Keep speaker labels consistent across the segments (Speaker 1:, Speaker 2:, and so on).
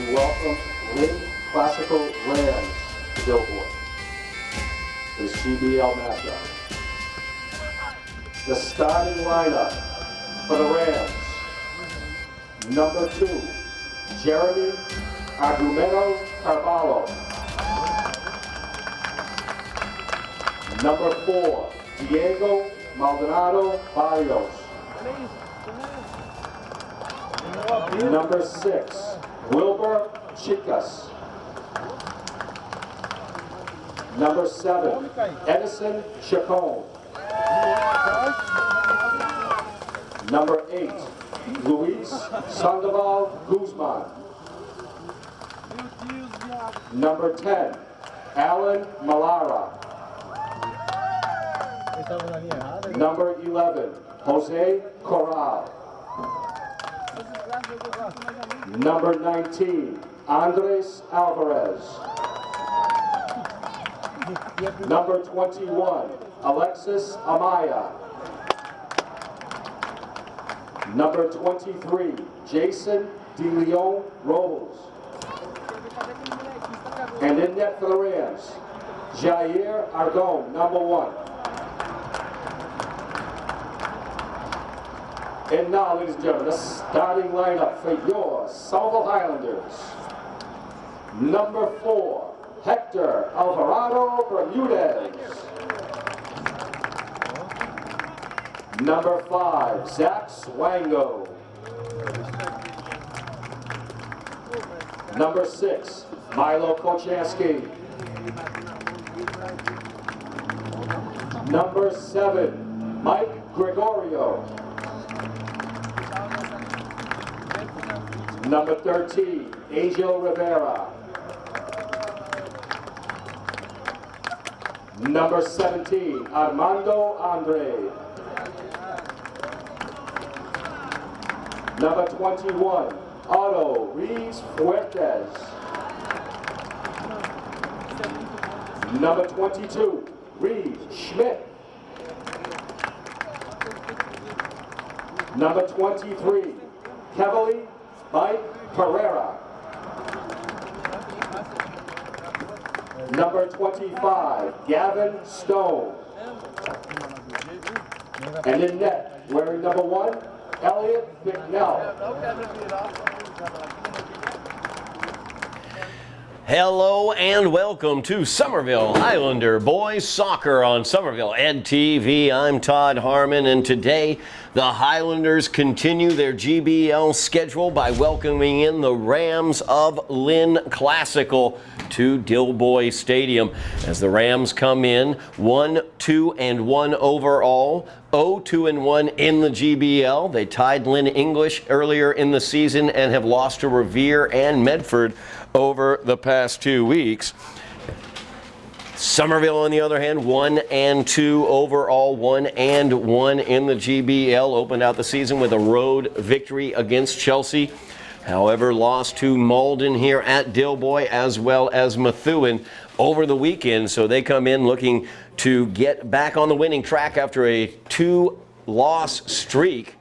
Speaker 1: we welcome Lynn Classical Rams to Dilboy. This GBL matchup. The starting lineup for the Rams. Number 2, Jeremy Argumento Carvalho. Number 4, Diego Maldonado Barrios. Number 6, Wilbur Chicas. Number 7, Edison Chacon. Number 8, Luis Sandoval Guzman. Number 10, Alan Malara. Number 11, Jose Corral. Number 19, Andres Alvarez. Number 21, Alexis Amaya. Number 23, Jason De Leon Robles. And in net for the Rams, Jair Argon, number 1. And now, ladies and gentlemen, the starting lineup for your Somerville Highlanders. Number 4, Hector Alvarado Bermudez. Number 5, Zach Swango. Number 6, Milo Kochansky. Number 7, Mike Gregorio. Number 13, Angel Rivera. Number 17, Armando Andre. Number 21, Otto Rees Fuertes. Number 22, Reed Schmidt. Number 23, Kevali Mike Pereira. Number 25, Gavin Stone. And in net, wearing number 1, Elliot McNell.
Speaker 2: Hello and welcome to Somerville Highlander Boys Soccer on Somerville Ed TV. I'm Todd Harmon, and today the Highlanders continue their GBL schedule by welcoming in the Rams of Lynn Classical to Dilboy Stadium as the Rams come in 1-2-1 overall, 0-2-1 in the GBL. They tied Lynn English earlier in the season and have lost to Revere and Medford over the past 2 weeks. Somerville, on the other hand, 1-2 overall, 1-1 in the GBL. Opened out the season with a road victory against Chelsea. However, lost to Malden here at Dilboy as well as Methuen over the weekend. So they come in looking to get back on the winning track after a 2-loss streak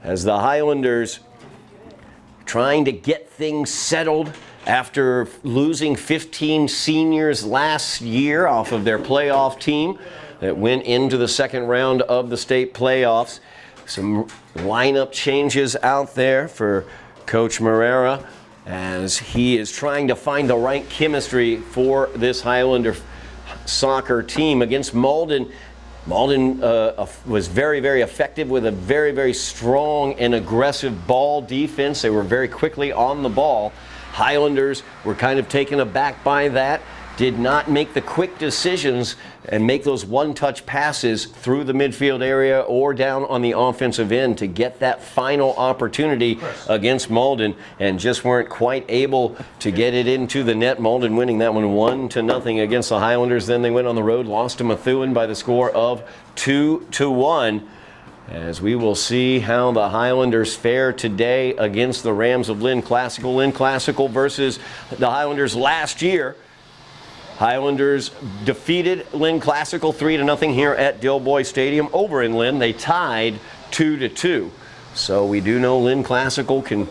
Speaker 2: as the Highlanders trying to get things settled after losing 15 seniors last year off of their playoff team that went into the second round of the state playoffs. Some lineup changes out there for Coach Morera as he is trying to find the right chemistry for this Highlander soccer team against Malden. Malden was very, very effective with a very, very strong and aggressive ball defense. They were very quickly on the ball. Highlanders were kind of taken aback by that, did not make the quick decisions and make those one-touch passes through the midfield area or down on the offensive end to get that final opportunity against Malden, and just weren't quite able to get it into the net. Malden winning that one 1-0 against the Highlanders. Then they went on the road, lost to Methuen by the score of 2-1. As we will see how the Highlanders fare today against the Rams of Lynn Classical. Lynn Classical versus the Highlanders last year. Highlanders defeated Lynn Classical 3-0 here at Dilboy Stadium. Over in Lynn, they tied 2-2. So we do know Lynn Classical can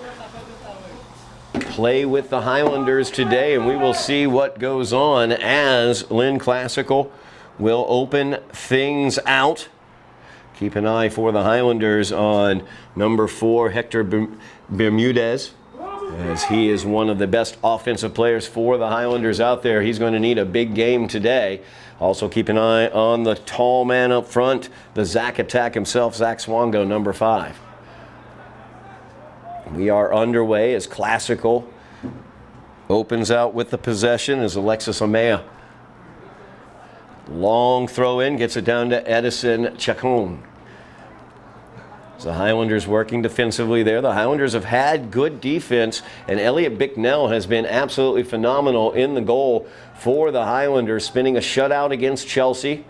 Speaker 2: play with the Highlanders today, and we will see what goes on as Lynn Classical will open things out. Keep an eye for the Highlanders on number 4, Hector Bermudez, as he is one of the best offensive players for the Highlanders out there. He's going to need a big game today. Also keep an eye on the tall man up front, the Zach attack himself, Zach Swango, number 5. We are underway as Classical opens out with the possession as Alexis Amaya. Long throw in, gets it down to Edison Chacon. The Highlanders working defensively there. The Highlanders have had good defense, and Elliot Bicknell has been absolutely phenomenal in the goal for the Highlanders, spinning a shutout against Chelsea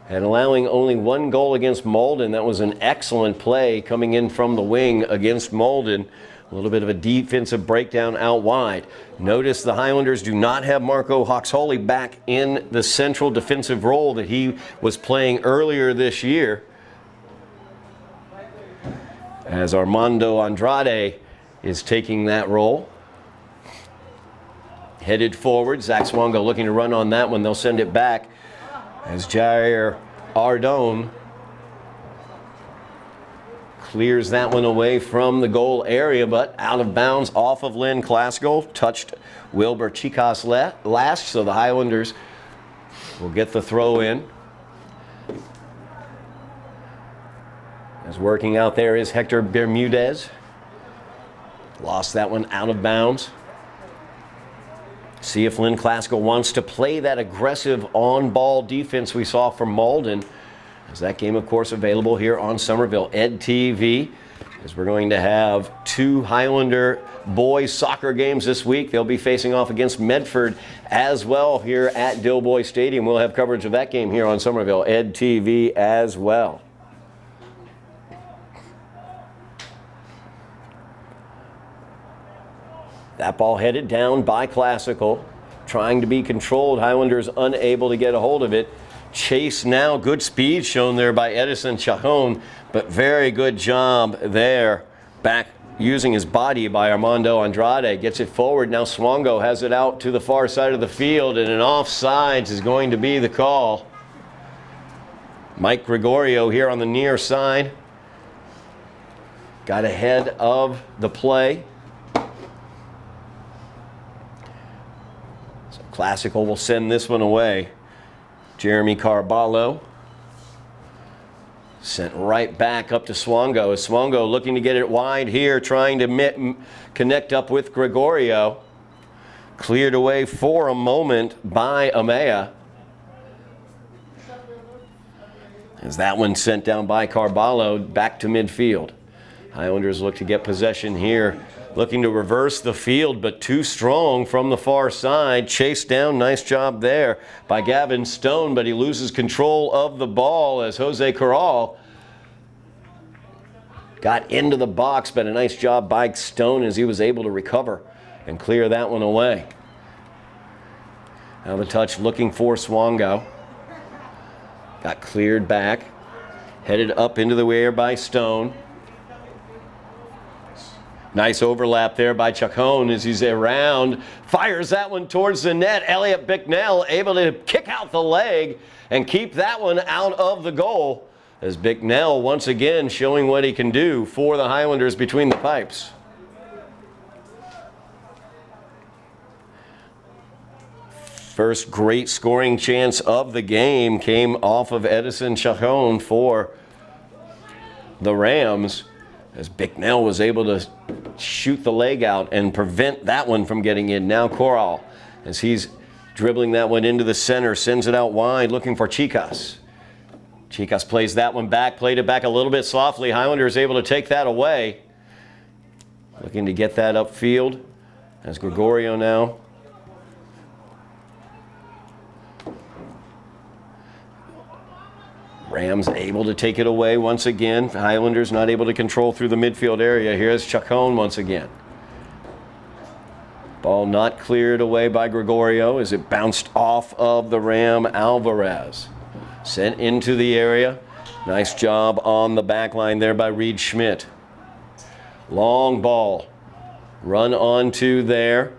Speaker 2: and allowing only 1 goal against Malden. That was an excellent play coming in from the wing against Malden. A little bit of a defensive breakdown out wide. Notice the Highlanders do not have Marco Hoxhalley back in the central defensive role that he was playing earlier this year, as Armando Andrade is taking that role. Headed forward, Zach Swango looking to run on that one. They'll send it back as Jair Ardone clears that one away from the goal area, but out of bounds off of Lynn Classical. Touched Wilbur Chicas last, so the Highlanders will get the throw in. As working out there is Hector Bermudez. Lost that one out of bounds. See if Lynn Classical wants to play that aggressive on-ball defense we saw from Malden. As that game, of course, available here on Somerville Ed TV. As we're going to have 2 Highlander boys soccer games this week. They'll be facing off against Medford as well here at Dilboy Stadium. We'll have coverage of that game here on Somerville Ed TV as well. That ball headed down by Classical, trying to be controlled. Highlanders unable to get a hold of it. Chase now, good speed shown there by Edison Chacon, but very good job there. Back using his body by Armando Andrade. Gets it forward. Now Swango has it out to the far side of the field, and an offsides is going to be the call. Mike Gregorio here on the near side got ahead of the play. Classical will send this one away. Jeremy Carballo sent right back up to Swango. As Swango looking to get it wide here, trying to connect up with Gregorio. Cleared away for a moment by Amaya. As that one sent down by Carballo back to midfield. Highlanders look to get possession here. Looking to reverse the field, but too strong from the far side. Chased down, nice job there by Gavin Stone, but he loses control of the ball as Jose Corral got into the box, but a nice job by Stone as he was able to recover and clear that one away. Now the touch looking for Swango. Got cleared back. Headed up into the air by Stone. Nice overlap there by Chacon as he's around. Fires that one towards the net. Elliot Bicknell able to kick out the leg and keep that one out of the goal. As Bicknell once again showing what he can do for the Highlanders between the pipes. First great scoring chance of the game came off of Edison Chacon for the Rams, as Bicknell was able to shoot the leg out and prevent that one from getting in. Now Corral, as he's dribbling that one into the center, sends it out wide looking for Chicas. Chicas plays that one back, played it back a little bit softly. Highlander is able to take that away. Looking to get that upfield as Gregorio now. Rams able to take it away once again. Highlanders not able to control through the midfield area. Here's Chacon once again. Ball not cleared away by Gregorio as it bounced off of the Ram Alvarez. Sent into the area. Nice job on the back line there by Reed Schmidt. Long ball run onto there.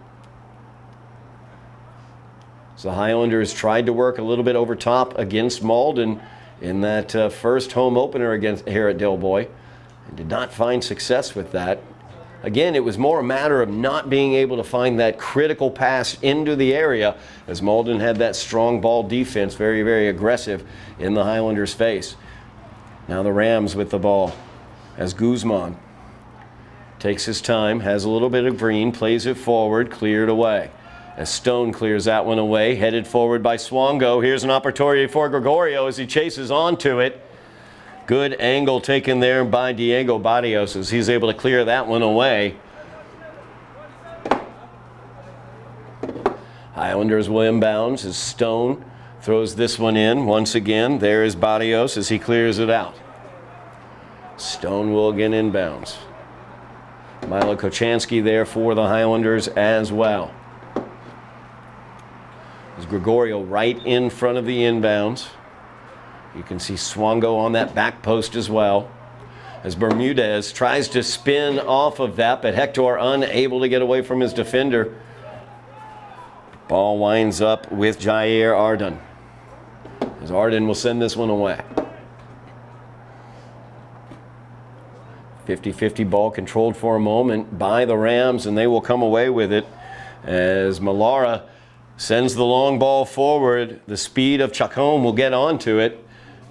Speaker 2: So the Highlanders tried to work a little bit over top against Malden in that first home opener against here at Dilboy, and did not find success with that. Again, it was more a matter of not being able to find that critical pass into the area, as Malden had that strong ball defense, very, very aggressive in the Highlanders' face. Now the Rams with the ball as Guzman takes his time, has a little bit of green, plays it forward, cleared away. As Stone clears that one away, headed forward by Swango. Here's an opportunity for Gregorio as he chases onto it. Good angle taken there by Diego Barrios as he's able to clear that one away. Highlanders will inbounds as Stone throws this one in. Once again, there is Barrios as he clears it out. Stone will again inbounds. Milo Kochanski there for the Highlanders as well. As Gregorio right in front of the inbounds. You can see Swango on that back post as well. As Bermudez tries to spin off of that, but Hector unable to get away from his defender. Ball winds up with Jair Arden. As Arden will send this one away. 50-50 ball controlled for a moment by the Rams, and they will come away with it as Malara sends the long ball forward. The speed of Chacon will get onto it.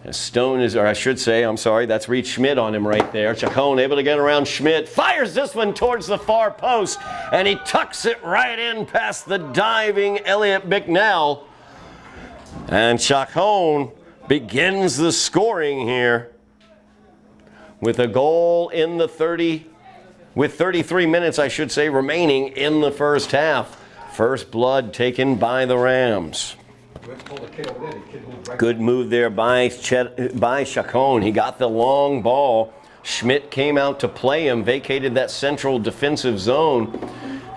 Speaker 2: As Stone is, or I should say, I'm sorry, that's Reed Schmidt on him right there. Chacon able to get around Schmidt, fires this one towards the far post, and he tucks it right in past the diving Elliot Bicknell. And Chacon begins the scoring here with a goal in the 33 minutes, I should say, remaining in the first half. First blood taken by the Rams. Good move there by Chacon. He got the long ball. Schmidt came out to play him, vacated that central defensive zone,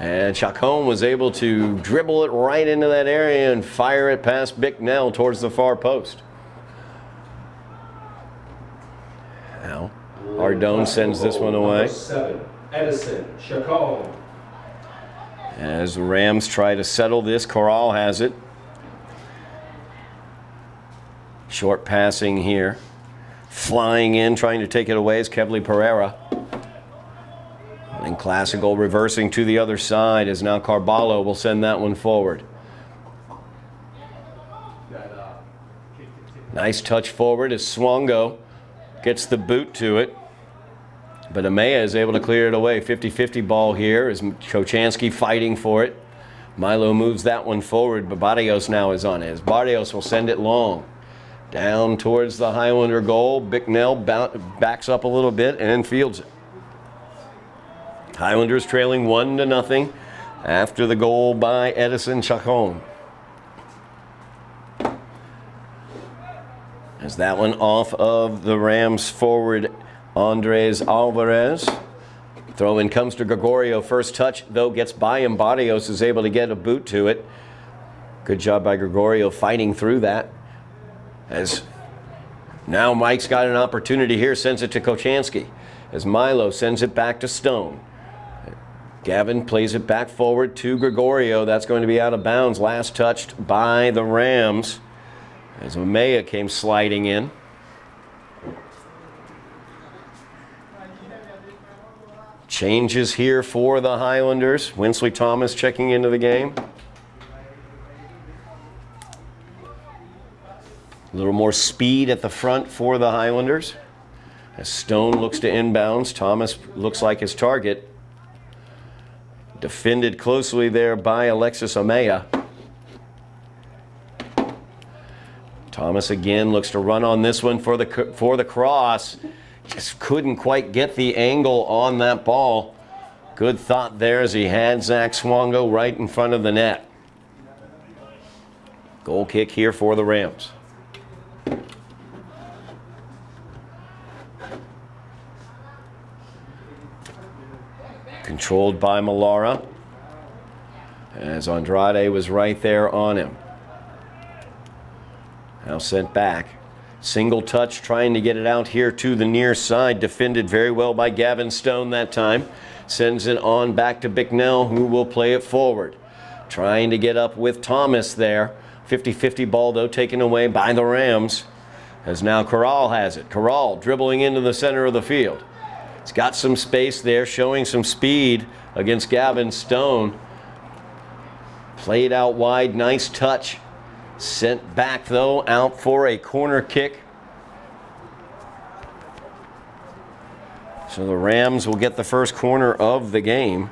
Speaker 2: and Chacon was able to dribble it right into that area and fire it past Bicknell towards the far post. Now, Ardone sends this one away.
Speaker 1: 7, Edison, Chacon.
Speaker 2: As the Rams try to settle this, Corral has it. Short passing here. Flying in, trying to take it away is Kevly Pereira. And Classical reversing to the other side as now Carballo will send that one forward. Nice touch forward as Swango gets the boot to it. But Amaya is able to clear it away. 50-50 ball here as Kochanski fighting for it. Milo moves that one forward, but Barrios now is on it. As Barrios will send it long. Down towards the Highlander goal. Bicknell backs up a little bit and fields it. Highlanders trailing 1-0 after the goal by Edison Chacon. As that one off of the Rams forward, Andres Alvarez. Throw in comes to Gregorio. First touch, though, gets by him. Barrios is able to get a boot to it. Good job by Gregorio fighting through that. As now Mike's got an opportunity here, sends it to Kochanski. As Milo sends it back to Stone. Gavin plays it back forward to Gregorio. That's going to be out of bounds. Last touched by the Rams. As Omea came sliding in. Changes here for the Highlanders. Winsley Thomas checking into the game. A little more speed at the front for the Highlanders. As Stone looks to inbounds, Thomas looks like his target. Defended closely there by Alexis Omea. Thomas again looks to run on this one for the cross. Just couldn't quite get the angle on that ball. Good thought there as he had Zach Swango right in front of the net. Goal kick here for the Rams. Controlled by Malara, as Andrade was right there on him. Now sent back. Single touch, trying to get it out here to the near side. Defended very well by Gavin Stone that time. Sends it on back to Bicknell, who will play it forward. Trying to get up with Thomas there. 50-50 ball, though, taken away by the Rams. As now Corral has it. Corral dribbling into the center of the field. He's got some space there, showing some speed against Gavin Stone. Played out wide, nice touch. Sent back, though, out for a corner kick. So the Rams will get the first corner of the game.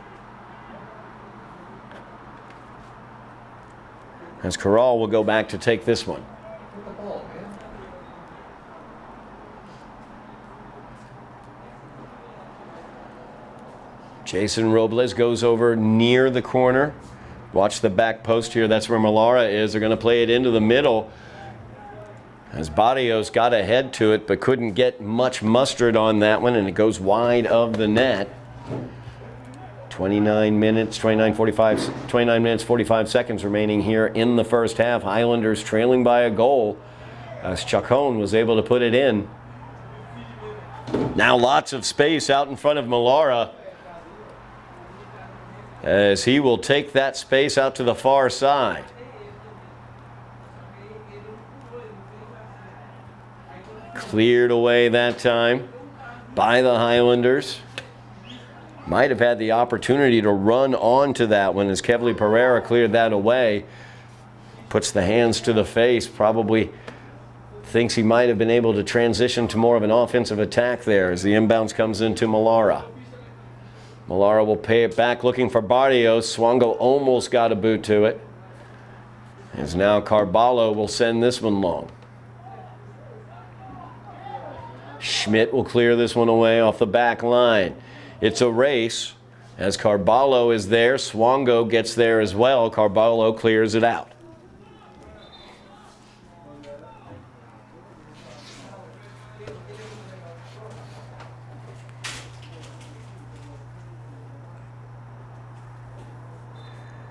Speaker 2: As Corral will go back to take this one. Jason Robles goes over near the corner. Watch the back post here. That's where Malara is. They're going to play it into the middle. As Barrios got ahead to it, but couldn't get much mustard on that one, and it goes wide of the net. 29 minutes, 45 seconds remaining here in the first half. Highlanders trailing by a goal as Chacon was able to put it in. Now lots of space out in front of Malara, as he will take that space out to the far side. Cleared away that time by the Highlanders. Might have had the opportunity to run onto that one as Kevly Pereira cleared that away. Puts the hands to the face, probably thinks he might have been able to transition to more of an offensive attack there as the inbounds comes into Malara. Malara will pay it back looking for Barrios. Swango almost got a boot to it. As now Carballo will send this one long. Schmidt will clear this one away off the back line. It's a race as Carballo is there. Swango gets there as well. Carballo clears it out.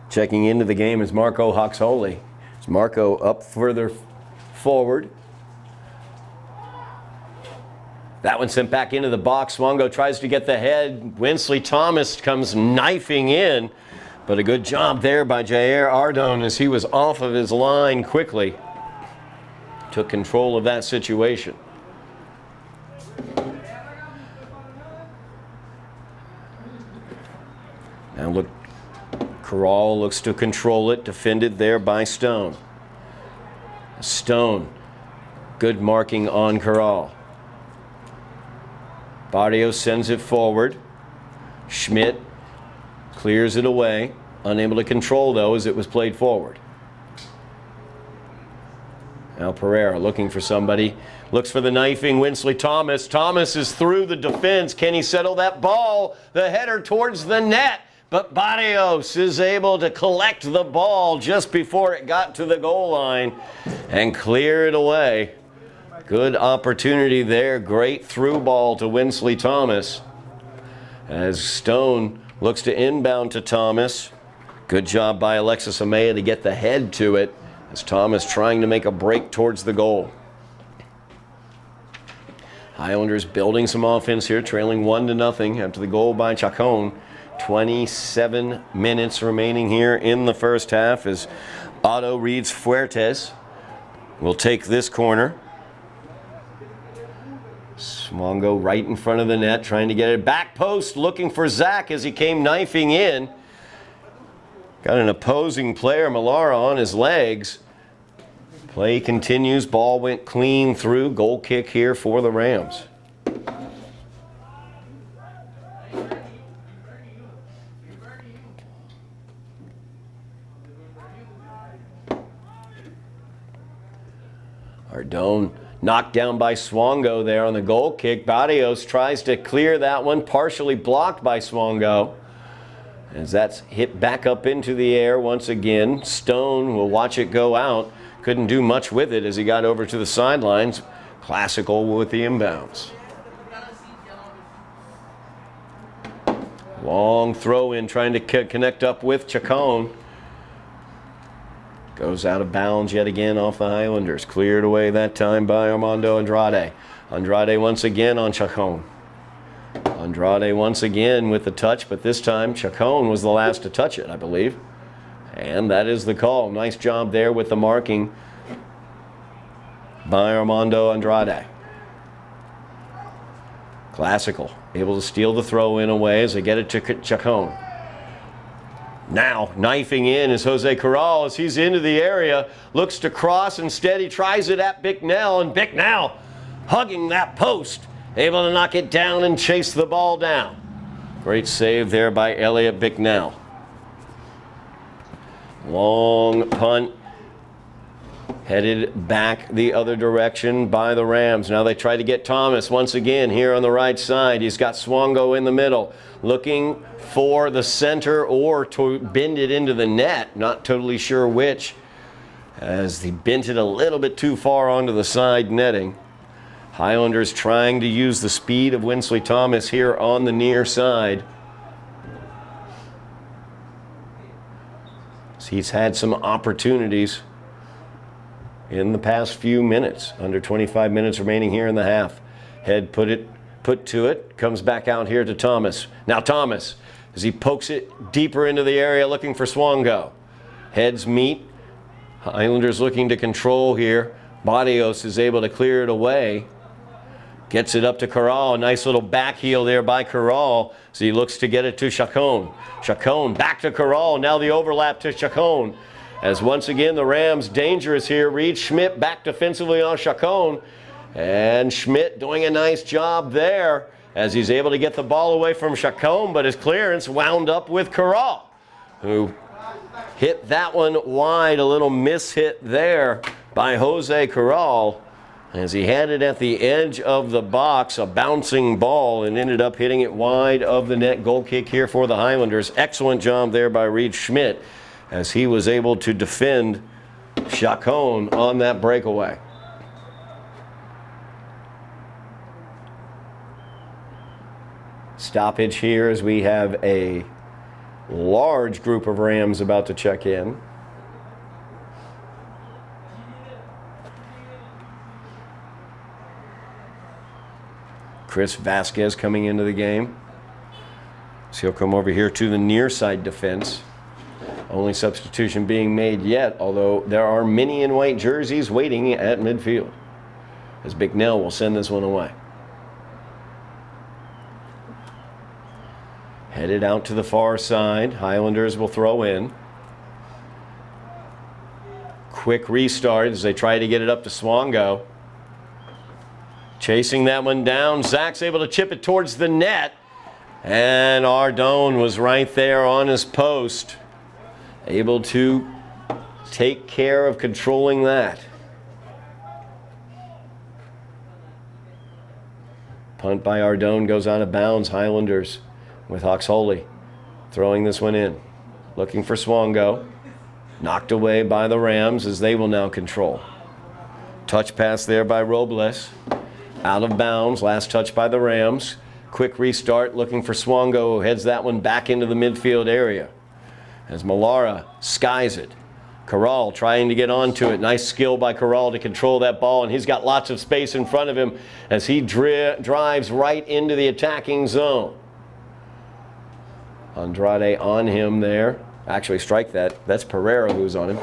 Speaker 2: Checking into the game is Marco Hoxholi. It's Marco up further forward. That one sent back into the box. Swango tries to get the head. Winsley Thomas comes knifing in, but a good job there by Jair Ardon as he was off of his line quickly. Took control of that situation. Now look, Corral looks to control it, defended there by Stone. Stone, good marking on Corral. Barrios sends it forward. Schmidt clears it away. Unable to control, though, as it was played forward. Now Pereira looking for somebody. Looks for the knifing Winsley Thomas. Thomas is through the defense. Can he settle that ball? The header towards the net. But Barrios is able to collect the ball just before it got to the goal line and clear it away. Good opportunity there. Great through ball to Winsley Thomas. As Stone looks to inbound to Thomas. Good job by Alexis Amaya to get the head to it as Thomas trying to make a break towards the goal. Highlanders building some offense here, trailing 1-0 after the goal by Chacon. 27 minutes remaining here in the first half as Otto Reeds Fuertes will take this corner. Swango right in front of the net, trying to get it back post, looking for Zach as he came knifing in. Got an opposing player, Malara, on his legs. Play continues. Ball went clean through. Goal kick here for the Rams. Ardon knocked down by Swango there on the goal kick. Barrios tries to clear that one, partially blocked by Swango. As that's hit back up into the air once again. Stone will watch it go out. Couldn't do much with it as he got over to the sidelines. Classical with the inbounds. Long throw in trying to connect up with Chacon. Goes out of bounds yet again off the Highlanders. Cleared away that time by Armando Andrade. Andrade once again on Chacon. Andrade once again with the touch, but this time Chacon was the last to touch it, I believe. And that is the call. Nice job there with the marking by Armando Andrade. Classical, able to steal the throw in away as they get it to Chacon. Now, knifing in is Jose Corral as he's into the area, looks to cross, instead he tries it at Bicknell, and Bicknell hugging that post, able to knock it down and chase the ball down. Great save there by Elliot Bicknell. Long punt, headed back the other direction by the Rams. Now they try to get Thomas once again here on the right side. He's got Swongo in the middle, looking for the center or to bend it into the net. Not totally sure which, as he bent it a little bit too far onto the side netting. Highlanders trying to use the speed of Winsley Thomas here on the near side. He's had some opportunities in the past few minutes. Under 25 minutes remaining here in the half. Head put to it, comes back out here to Thomas. Now Thomas, as he pokes it deeper into the area looking for Swongo. Heads meet. Highlanders looking to control here. Barrios is able to clear it away. Gets it up to Corral. A nice little back heel there by Corral. So he looks to get it to Chacon. Chacon back to Corral. Now the overlap to Chacon. As once again the Rams dangerous here. Reed Schmidt back defensively on Chacon. And Schmidt doing a nice job there as he's able to get the ball away from Chacon, but his clearance wound up with Corral, who hit that one wide. A little mishit there by Jose Corral as he had it at the edge of the box, a bouncing ball, and ended up hitting it wide of the net. Goal kick here for the Highlanders. Excellent job there by Reed Schmidt as he was able to defend Chacon on that breakaway. Stoppage here as we have a large group of Rams about to check in. Chris Vasquez coming into the game. So he'll come over here to the near side defense. Only substitution being made yet, although there are many in white jerseys waiting at midfield, as Bicknell will send this one away. Headed out to the far side. Highlanders will throw in. Quick restart as they try to get it up to Swongo. Chasing that one down. Zach's able to chip it towards the net. And Ardone was right there on his post, able to take care of controlling that. Punt by Ardone goes out of bounds. Highlanders with Oxholey throwing this one in. Looking for Swongo. Knocked away by the Rams as they will now control. Touch pass there by Robles. Out of bounds. Last touch by the Rams. Quick restart looking for Swongo, who heads that one back into the midfield area as Malara skies it. Corral trying to get onto it. Nice skill by Corral to control that ball, and he's got lots of space in front of him as he drives right into the attacking zone. Andrade on him there. Actually, strike that. That's Pereira who's on him.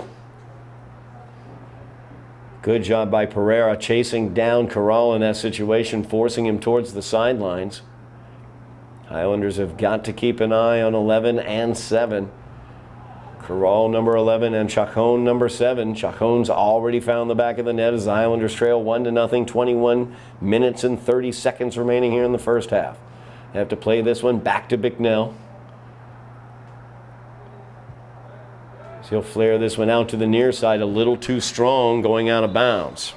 Speaker 2: Good job by Pereira chasing down Corral in that situation, forcing him towards the sidelines. Highlanders have got to keep an eye on 11 and 7. Corral number 11 and Chacon number 7. Chacon's already found the back of the net as the Highlanders trail 1-0. 21 minutes and 30 seconds remaining here in the first half. They have to play this one back to Bicknell. So he'll flare this one out to the near side, a little too strong, going out of bounds.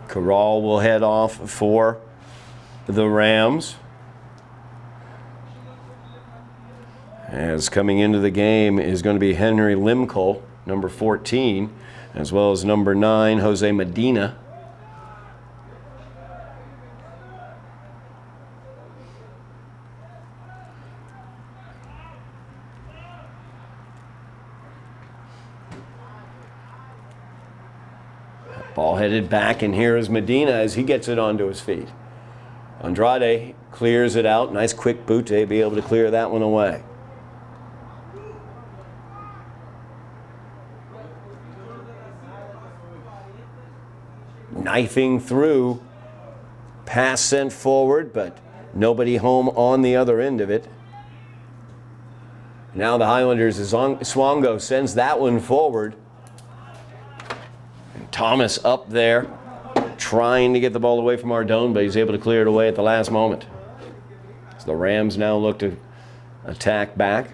Speaker 2: Corral will head off for the Rams. As coming into the game is going to be Henry Limcol, number 14. as well as number 9, Jose Medina. Ball headed back, and here is Medina as he gets it onto his feet. Andrade clears it out. Nice quick boot to be able to clear that one away. Knifing through. Pass sent forward, but nobody home on the other end of it. Now the Highlanders, Swongo sends that one forward. And Thomas up there, trying to get the ball away from Ardone, but he's able to clear it away at the last moment. So the Rams now look to attack back.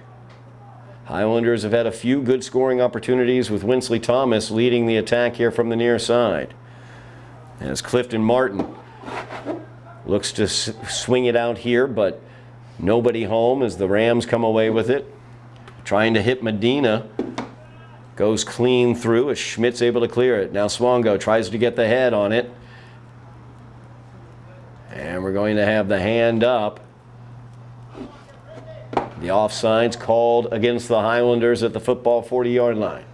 Speaker 2: Highlanders have had a few good scoring opportunities with Winsley Thomas leading the attack here from the near side. As Clifton Martin looks to swing it out here, but nobody home as the Rams come away with it. Trying to hit Medina. Goes clean through as Schmidt's able to clear it. Now Swongo tries to get the head on it. And we're going to have the hand up. The offside's called against the Highlanders at the football 40-yard line.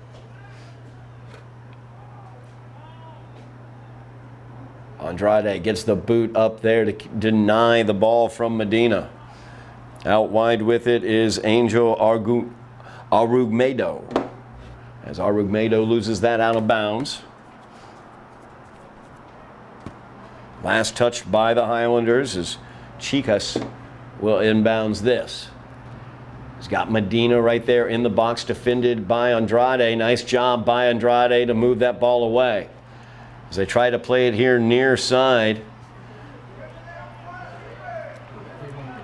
Speaker 2: Andrade gets the boot up there to deny the ball from Medina. Out wide with it is Angel Arugmedo. As Arugmedo loses that out of bounds. Last touched by the Highlanders is Chicas will inbounds this. He's got Medina right there in the box, defended by Andrade. Nice job by Andrade to move that ball away. As they try to play it here near side.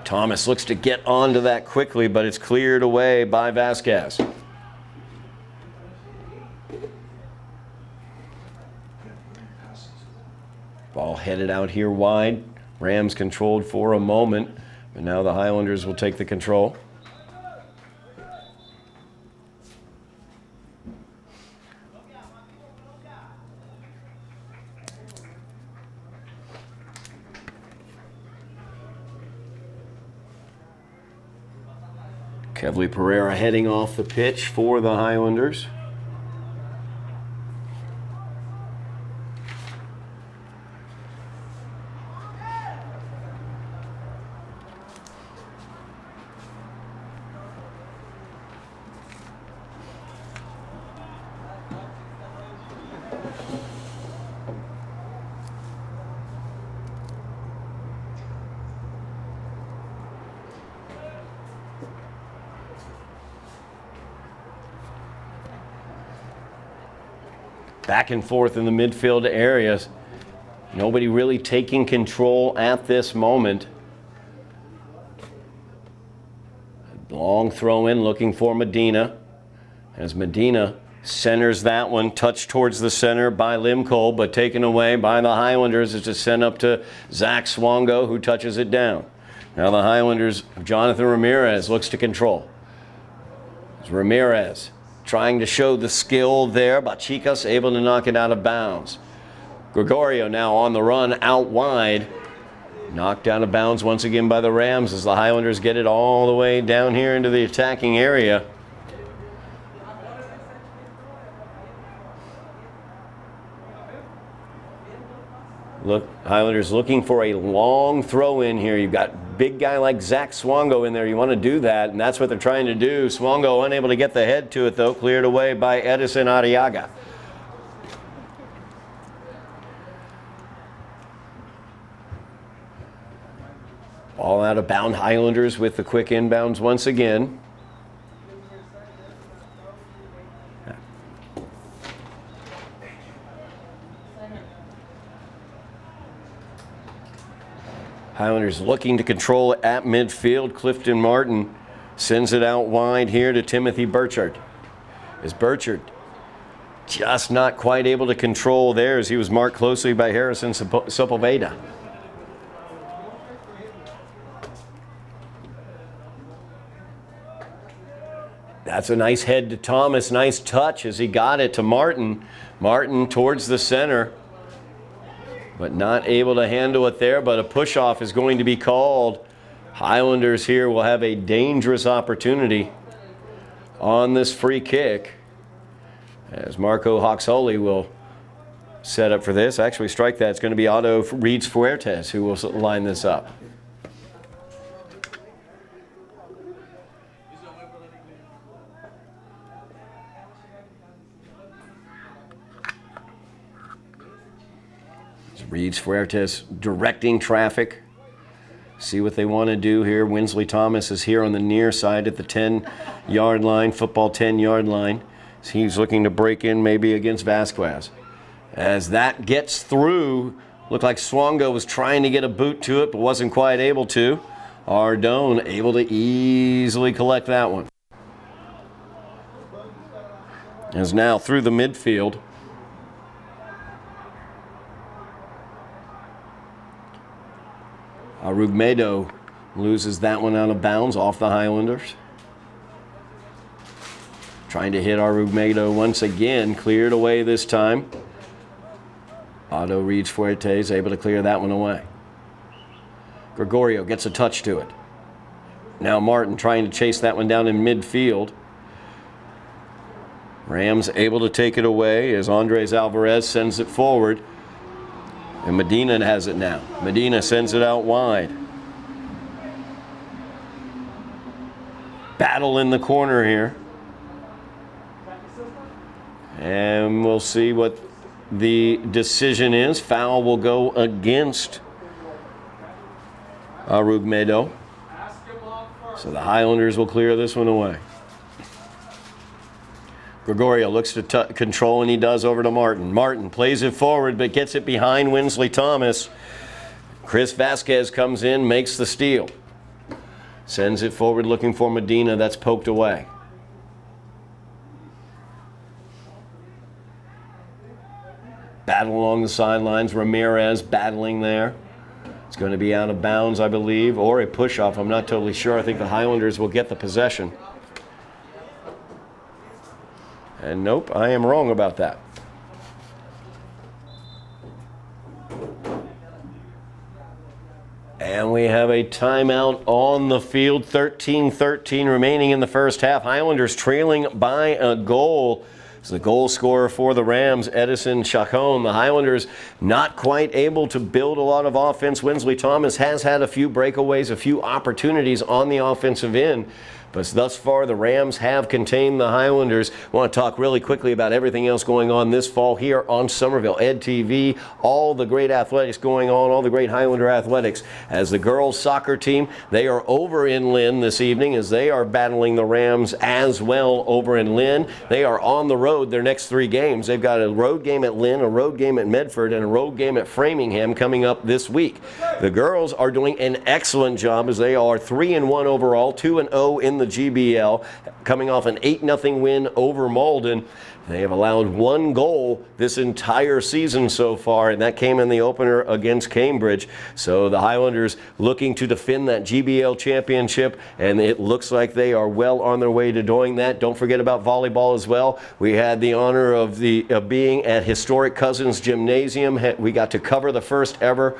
Speaker 2: Thomas looks to get onto that quickly, but it's cleared away by Vasquez. Ball headed out here wide. Rams controlled for a moment, but now the Highlanders will take the control. Kevly Pereira heading off the pitch for the Highlanders. Back and forth in the midfield areas. Nobody really taking control at this moment. Long throw in looking for Medina. As Medina centers that one, touched towards the center by Limcole, but taken away by the Highlanders. It's just sent up to Zach Swongo, who touches it down. Now the Highlanders, Jonathan Ramirez looks to control. It's Ramirez trying to show the skill there, but Chicas able to knock it out of bounds. Gregorio now on the run out wide. Knocked out of bounds once again by the Rams as the Highlanders get it all the way down here into the attacking area. Look, Highlanders looking for a long throw in here. You've got big guy like Zach Swongo in there. You want to do that, and that's what they're trying to do. Swongo unable to get the head to it, though. Cleared away by Edison Arriaga. All out of bound. Highlanders with the quick inbounds once again. Highlanders looking to control at midfield. Clifton Martin sends it out wide here to Timothy Burchard. As Burchard just not quite able to control there as he was marked closely by Harrison Sepulveda. That's a nice head to Thomas. Nice touch as he got it to Martin. Martin towards the center, but not able to handle it there. But a push-off is going to be called. Highlanders here will have a dangerous opportunity on this free kick, as Marco Hoxholi will set up for this. Actually, strike that. It's going to be Otto Reeds Fuertes who will line this up. Reeds Fuertes directing traffic. See what they want to do here. Winsley Thomas is here on the near side at the 10-yard line, football 10-yard line. He's looking to break in maybe against Vasquez. As that gets through, looked like Swongo was trying to get a boot to it, but wasn't quite able to. Ardone able to easily collect that one. As now through the midfield. Arugmedo loses that one out of bounds off the Highlanders. Trying to hit Arugmedo once again, cleared away this time. Otto Reeds Fuertes able to clear that one away. Gregorio gets a touch to it. Now Martin trying to chase that one down in midfield. Rams able to take it away as Andres Alvarez sends it forward. And Medina has it now. Medina sends it out wide. Battle in the corner here. And we'll see what the decision is. Foul will go against Arugmedo. So the Highlanders will clear this one away. Gregorio looks to control, and he does over to Martin. Martin plays it forward, but gets it behind Winsley Thomas. Chris Vasquez comes in, makes the steal. Sends it forward looking for Medina. That's poked away. Battle along the sidelines. Ramirez battling there. It's going to be out of bounds, I believe, or a push-off. I'm not totally sure. I think the Highlanders will get the possession. And nope, I am wrong about that. And we have a timeout on the field. 13-13 remaining in the first half. Highlanders trailing by a goal. It's the goal scorer for the Rams, Edison Chacon. The Highlanders not quite able to build a lot of offense. Winsley Thomas has had a few breakaways, a few opportunities on the offensive end. But thus far, the Rams have contained the Highlanders. I want to talk really quickly about everything else going on this fall here on Somerville Ed TV. All the great athletics going on, all the great Highlander athletics. As the girls' soccer team, they are over in Lynn this evening as they are battling the Rams as well over in Lynn. They are on the road their next 3 games. They've got a road game at Lynn, a road game at Medford, and a road game at Framingham coming up this week. The girls are doing an excellent job as they are 3-1 overall, 2-0 in the GBL, coming off an 8-0 win over Malden. They have allowed 1 goal this entire season so far, and that came in the opener against Cambridge. So the Highlanders looking to defend that GBL championship, and it looks like they are well on their way to doing that. Don't forget about volleyball as well. We had the honor of being at historic Cousins Gymnasium. We got to cover the first ever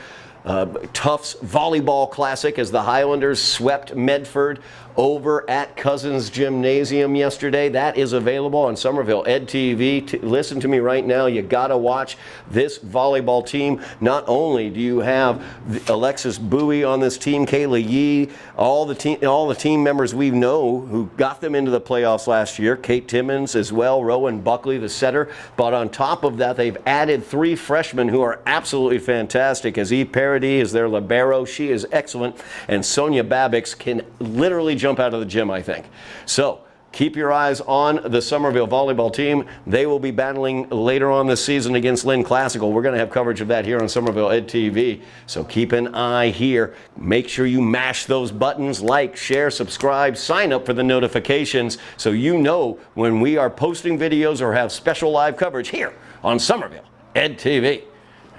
Speaker 2: Tufts Volleyball Classic as the Highlanders swept Medford over at Cousins Gymnasium yesterday. That is available on Somerville Ed TV. Listen to me right now. You got to watch this volleyball team. Not only do you have Alexis Bowie on this team, Kayla Yee, all the team members we know who got them into the playoffs last year, Kate Timmons as well, Rowan Buckley, the setter. But on top of that, they've added 3 freshmen who are absolutely fantastic. As Eve Parody is their libero. She is excellent. And Sonia Babix can literally jump out of the gym, I think. So keep your eyes on the Somerville volleyball team. They will be battling later on this season against Lynn Classical. We're going to have coverage of that here on Somerville Ed TV. So keep an eye here. Make sure you mash those buttons, like, share, subscribe, sign up for the notifications so you know when we are posting videos or have special live coverage here on Somerville Ed TV.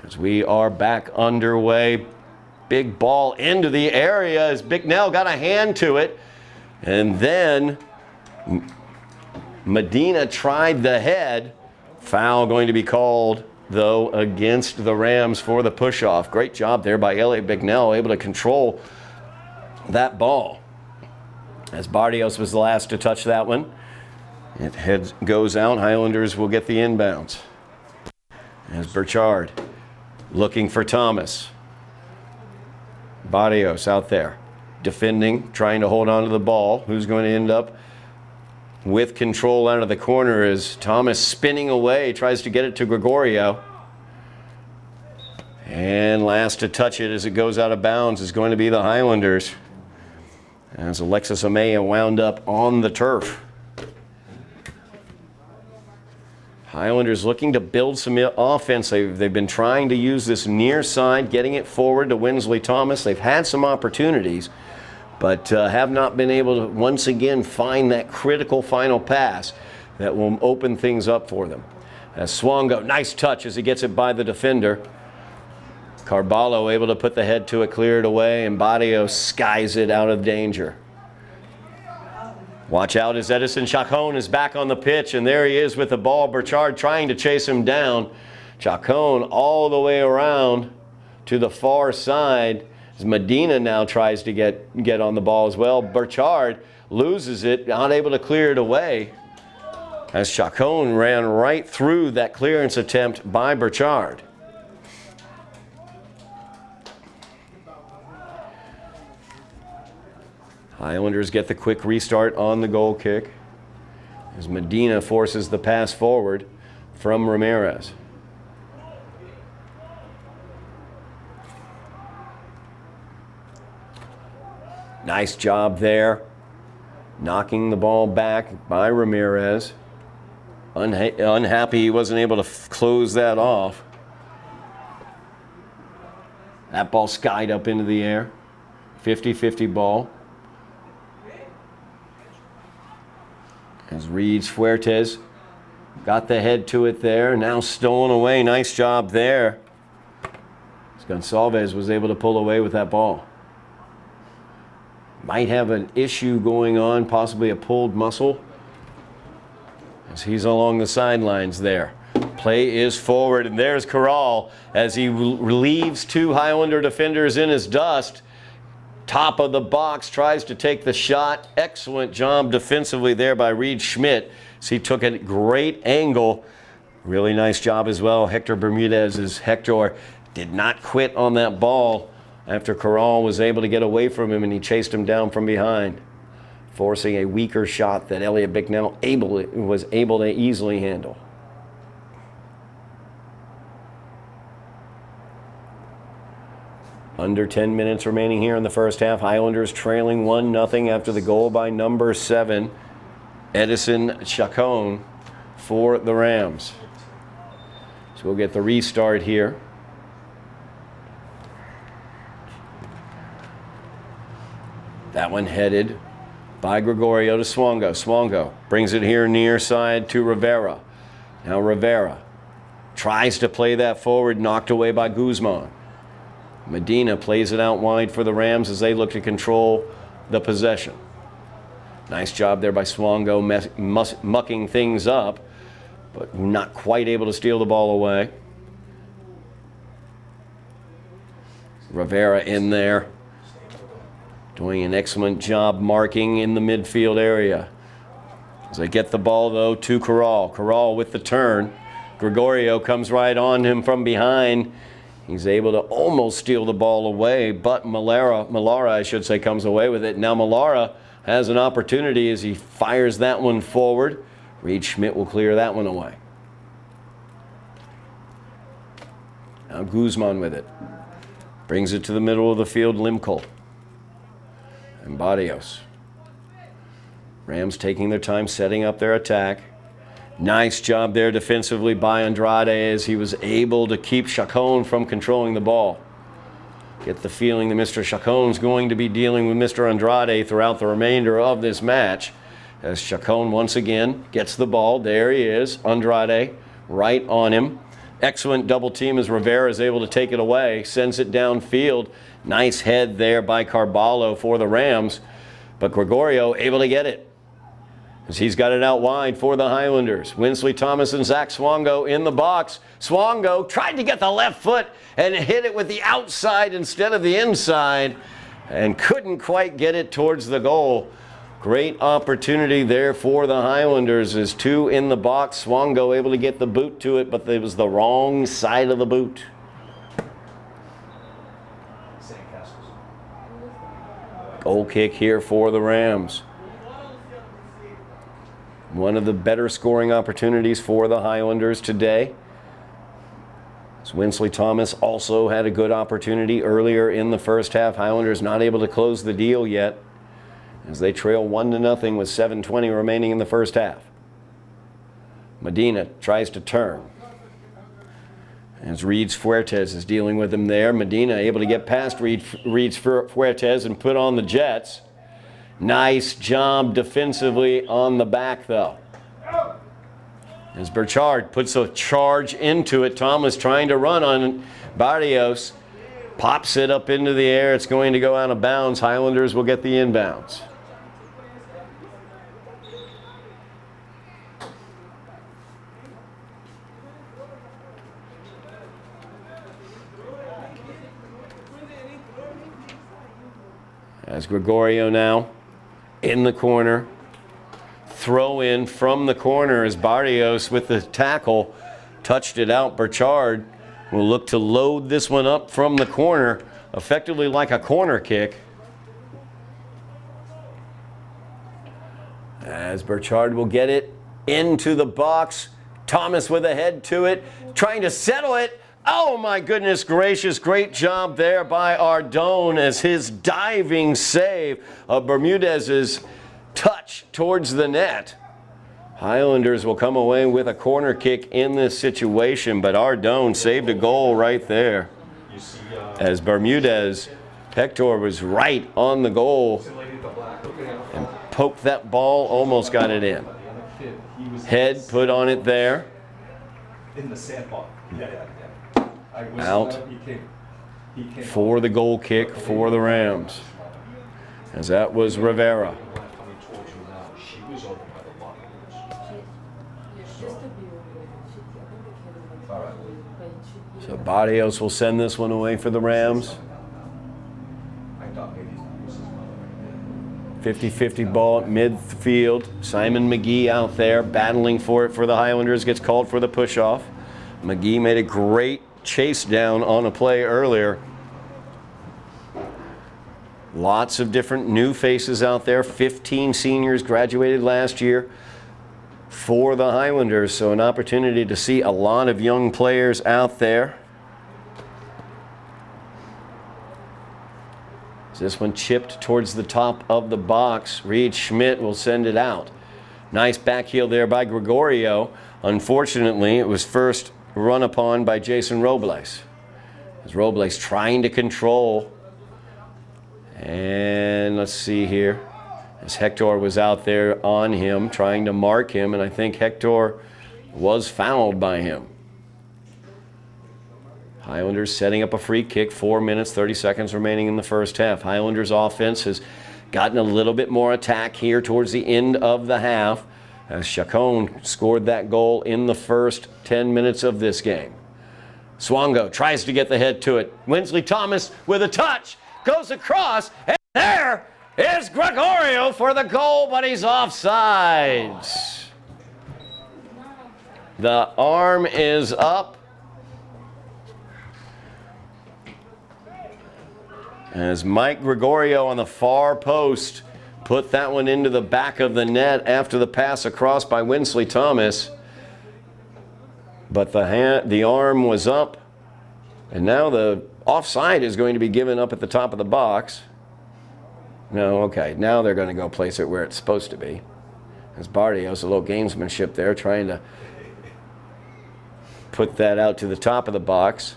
Speaker 2: As we are back underway, big ball into the area as Bicknell got a hand to it. And then Medina tried the head. Foul going to be called, though, against the Rams for the push-off. Great job there by Elliot Bicknell, able to control that ball. As Barrios was the last to touch that one. It goes out. Highlanders will get the inbounds. As Burchard looking for Thomas. Barrios out there defending, trying to hold on to the ball. Who's going to end up with control out of the corner as Thomas spinning away, tries to get it to Gregorio. And last to touch it as it goes out of bounds is going to be the Highlanders, as Alexis Amaya wound up on the turf. Highlanders looking to build some offense. They've been trying to use this near side, getting it forward to Winsley Thomas. They've had some opportunities, but have not been able to once again find that critical final pass that will open things up for them. As Swongo, nice touch as he gets it by the defender. Carballo able to put the head to it, clear it away, and Barrios skies it out of danger. Watch out as Edison Chacon is back on the pitch, and there he is with the ball. Burchard trying to chase him down. Chacon all the way around to the far side as Medina now tries to get on the ball as well. Burchard loses it, not able to clear it away, as Chacon ran right through that clearance attempt by Burchard. Highlanders get the quick restart on the goal kick as Medina forces the pass forward from Ramirez. Nice job there, knocking the ball back by Ramirez. Unhappy he wasn't able to close that off. That ball skied up into the air. 50-50 ball. As Reeds Fuertes got the head to it there, now stolen away. Nice job there. As Gonçalves was able to pull away with that ball. Might have an issue going on, possibly a pulled muscle, as he's along the sidelines there. Play is forward, and there's Corral as he relieves two Highlander defenders in his dust. Top of the box, tries to take the shot. Excellent job defensively there by Reed Schmidt. So he took a great angle. Really nice job as well. Hector Bermudez as Hector did not quit on that ball after Corral was able to get away from him, and he chased him down from behind, forcing a weaker shot that Elliot Bicknell was able to easily handle. Under 10 minutes remaining here in the first half. Highlanders trailing 1-0 after the goal by number 7, Edison Chacon, for the Rams. So we'll get the restart here. That one headed by Gregorio to Swongo. Swongo brings it here near side to Rivera. Now Rivera tries to play that forward, knocked away by Guzman. Medina plays it out wide for the Rams as they look to control the possession. Nice job there by Swongo mucking things up, but not quite able to steal the ball away. Rivera in there, doing an excellent job marking in the midfield area. As they get the ball, though, to Corral. Corral with the turn. Gregorio comes right on him from behind. He's able to almost steal the ball away, but Millara, I should say, comes away with it. Now Millara has an opportunity as he fires that one forward. Reed Schmidt will clear that one away. Now Guzman with it. Brings it to the middle of the field, Limkol. And Barrios. Rams taking their time setting up their attack. Nice job there defensively by Andrade as he was able to keep Chacon from controlling the ball. Get the feeling that Mr. Chacon's going to be dealing with Mr. Andrade throughout the remainder of this match. As Chacon once again gets the ball. There he is, Andrade right on him. Excellent double team as Rivera is able to take it away. Sends it downfield. Nice head there by Carballo for the Rams. But Gregorio able to get it. as he's got it out wide for the Highlanders. Winsley Thomas and Zach Swongo in the box. Swongo tried to get the left foot and hit it with the outside instead of the inside and couldn't quite get it towards the goal. Great opportunity there for the Highlanders as 2 in the box. Swongo able to get the boot to it, but it was the wrong side of the boot. Goal kick here for the Rams. One of the better scoring opportunities for the Highlanders today. As Winsley Thomas also had a good opportunity earlier in the first half. Highlanders not able to close the deal yet as they trail 1-0 with 7:20 remaining in the first half. Medina tries to turn. As Reeds Fuertes is dealing with him there. Medina able to get past Reeds Fuertes and put on the Jets. Nice job defensively on the back, though. As Burchard puts a charge into it, Thomas trying to run on Barrios. Pops it up into the air. It's going to go out of bounds. Highlanders will get the inbounds. As Gregorio now in the corner. Throw in from the corner as Barrios with the tackle touched it out. Burchard will look to load this one up from the corner, effectively like a corner kick. As Burchard will get it into the box. Thomas with a head to it, trying to settle it. Oh my goodness gracious, great job there by Ardone as his diving save of Bermudez's touch towards the net. Highlanders will come away with a corner kick in this situation, but Ardone saved a goal right there. As Bermudez, Hector was right on the goal and poked that ball, almost got it in. Head put on it there.
Speaker 3: In the sandbox.
Speaker 2: Out for the goal kick for the Rams, as that was Rivera. So Barrios will send this one away for the Rams. 50-50 ball at midfield. Simon McGee out there battling for it for the Highlanders, gets called for the push-off. McGee made a great chase down on a play earlier. Lots of different new faces out there. 15 seniors graduated last year for the Highlanders, so an opportunity to see a lot of young players out there. This one chipped towards the top of the box. Reed Schmidt will send it out. Nice back heel there by Gregorio. Unfortunately, it was first run upon by Jason Robles. As Robles trying to control. And let's see here. As Hector was out there on him, trying to mark him, and I think Hector was fouled by him. Highlanders setting up a free kick, 4 minutes, 30 seconds remaining in the first half. Highlanders offense has gotten a little bit more attack here towards the end of the half, as Chacon scored that goal in the first 10 minutes of this game. Swongo tries to get the head to it. Winsley Thomas with a touch, goes across, and there is Gregorio for the goal, but he's offsides. The arm is up. As Mike Gregorio on the far post put that one into the back of the net after the pass across by Winsley Thomas. But the arm was up, and now the offside is going to be given up at the top of the box. No, okay, now they're going to go place it where it's supposed to be. As Barrios, a little gamesmanship there, trying to put that out to the top of the box.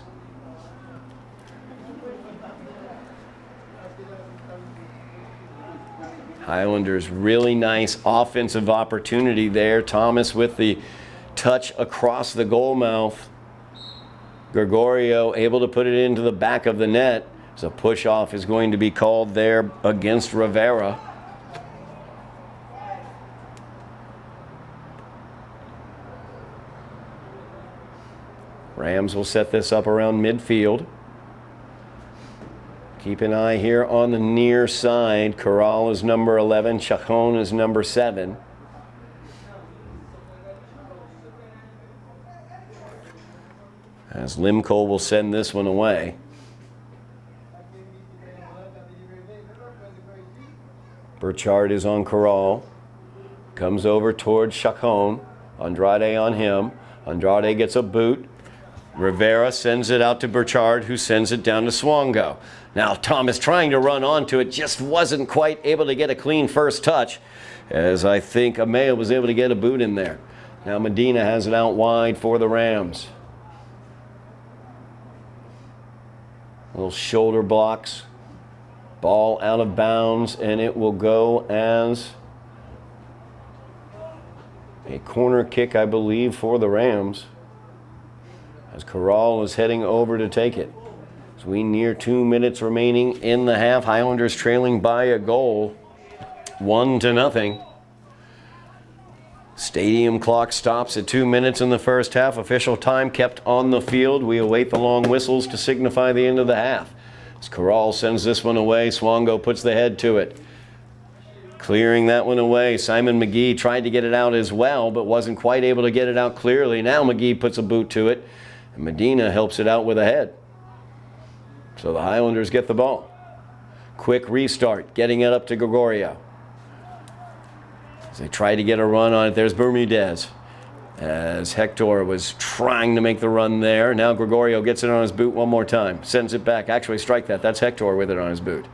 Speaker 2: Highlanders, really nice offensive opportunity there. Thomas with the touch across the goal mouth. Gregorio able to put it into the back of the net. So push-off is going to be called there against Rivera. Rams will set this up around midfield. Keep an eye here on the near side. Corral is number 11. Chacon is number 7. As Limco will send this one away. Burchard is on Corral. Comes over towards Chacon. Andrade on him. Andrade gets a boot. Rivera sends it out to Burchard, who sends it down to Swongo. Now Thomas trying to run onto it, just wasn't quite able to get a clean first touch, as I think Amaya was able to get a boot in there. Now Medina has it out wide for the Rams. Little shoulder blocks. Ball out of bounds, and it will go as a corner kick, I believe, for the Rams, as Corral is heading over to take it. As we near 2 minutes remaining in the half, Highlanders trailing by a goal, 1-0. Stadium clock stops at 2 minutes in the first half. Official time kept on the field. We await the long whistles to signify the end of the half. As Corral sends this one away, Swongo puts the head to it. Clearing that one away. Simon McGee tried to get it out as well, but wasn't quite able to get it out clearly. Now McGee puts a boot to it, and Medina helps it out with a head. So the Highlanders get the ball. Quick restart, getting it up to Gregorio. As they try to get a run on it, there's Bermudez. As Hector was trying to make the run there. Now Gregorio gets it on his boot one more time. Sends it back. Actually, strike that. That's Hector with it on his boot.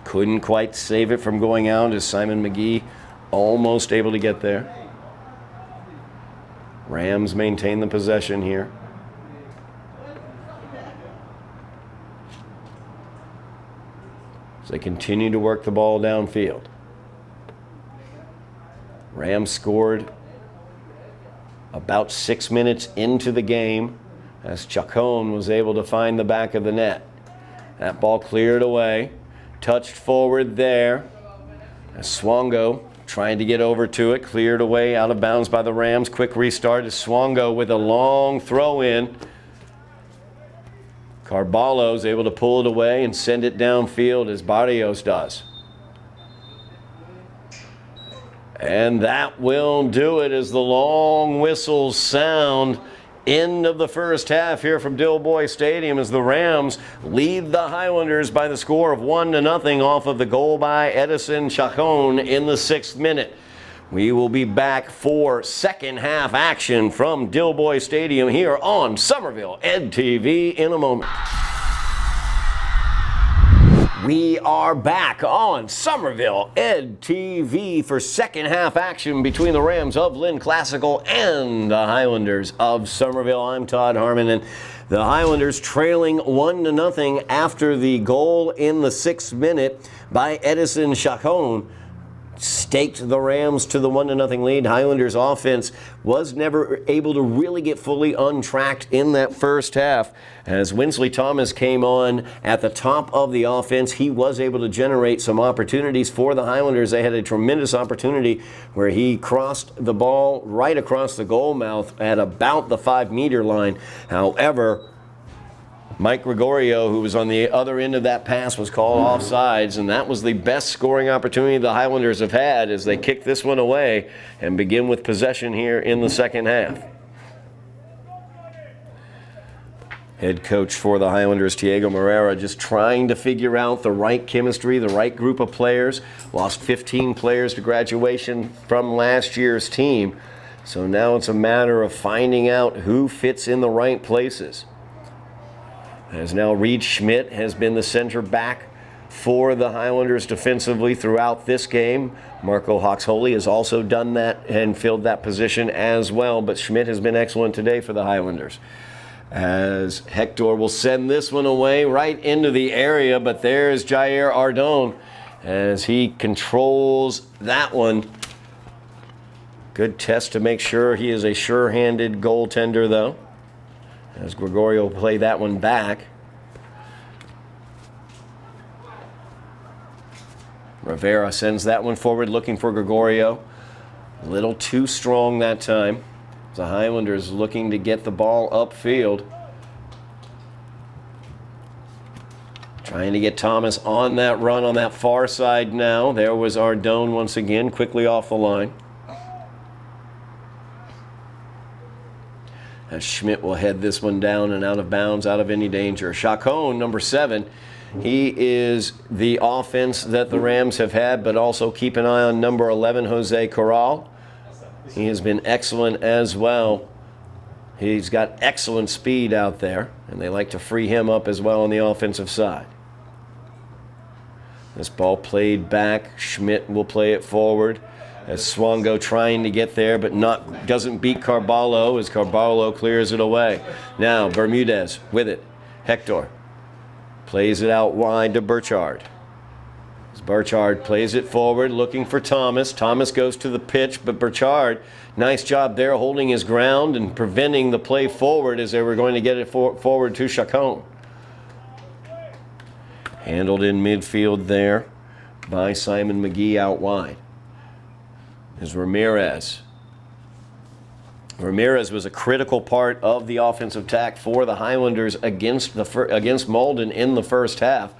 Speaker 2: Couldn't quite save it from going out, as Simon McGee almost able to get there. Rams maintain the possession here. As they continue to work the ball downfield. Rams scored about 6 minutes into the game, as Chacon was able to find the back of the net. That ball cleared away, touched forward there. As Swongo trying to get over to it, cleared away out of bounds by the Rams. Quick restart as Swongo with a long throw in. Carballo's able to pull it away and send it downfield, as Barrios does. And that will do it as the long whistles sound. End of the first half here from Dilboy Stadium, as the Rams lead the Highlanders by the score of 1-0 off of the goal by Edison Chacon in the 6th minute. We will be back for second half action from Dilboy Stadium here on Somerville Ed TV in a moment. We are back on Somerville Ed TV for second half action between the Rams of Lynn Classical and the Highlanders of Somerville. I'm Todd Harmon, and the Highlanders trailing 1-0 after the goal in the 6th minute by Edison Chacon staked the Rams to the 1-0 lead. Highlanders offense was never able to really get fully untracked in that first half. As Winsley Thomas came on at the top of the offense, he was able to generate some opportunities for the Highlanders. They had a tremendous opportunity where he crossed the ball right across the goal mouth at about the 5-meter line. However, Mike Gregorio, who was on the other end of that pass, was called offsides, and that was the best scoring opportunity the Highlanders have had as they kick this one away and begin with possession here in the second half. Head coach for the Highlanders, Diego Moreira, just trying to figure out the right chemistry, the right group of players. Lost 15 players to graduation from last year's team, so now it's a matter of finding out who fits in the right places. As now Reed Schmidt has been the center back for the Highlanders defensively throughout this game. Marco Hawks-Holy has also done that and filled that position as well, but Schmidt has been excellent today for the Highlanders. As Hector will send this one away right into the area, but there's Jair Ardon as he controls that one. Good test to make sure he is a sure-handed goaltender, though, as Gregorio will play that one back. Rivera sends that one forward looking for Gregorio. A little too strong that time. The Highlanders looking to get the ball upfield. Trying to get Thomas on that run on that far side now. There was Ardone once again, quickly off the line. As Schmidt will head this one down and out of bounds, out of any danger. Chacon, number 7. He is the offense that the Rams have had, but also keep an eye on number 11, Jose Corral. He has been excellent as well. He's got excellent speed out there, and they like to free him up as well on the offensive side. This ball played back. Schmidt will play it forward as Swango trying to get there, but doesn't beat Carballo as Carballo clears it away. Now Bermudez with it. Hector plays it out wide to Burchard. As Burchard plays it forward, looking for Thomas. Thomas goes to the pitch, but Burchard, nice job there holding his ground and preventing the play forward as they were going to get it forward to Chacon. Handled in midfield there by Simon McGee out wide. Is Ramirez. Ramirez was a critical part of the offensive attack for the Highlanders against Malden in the first half.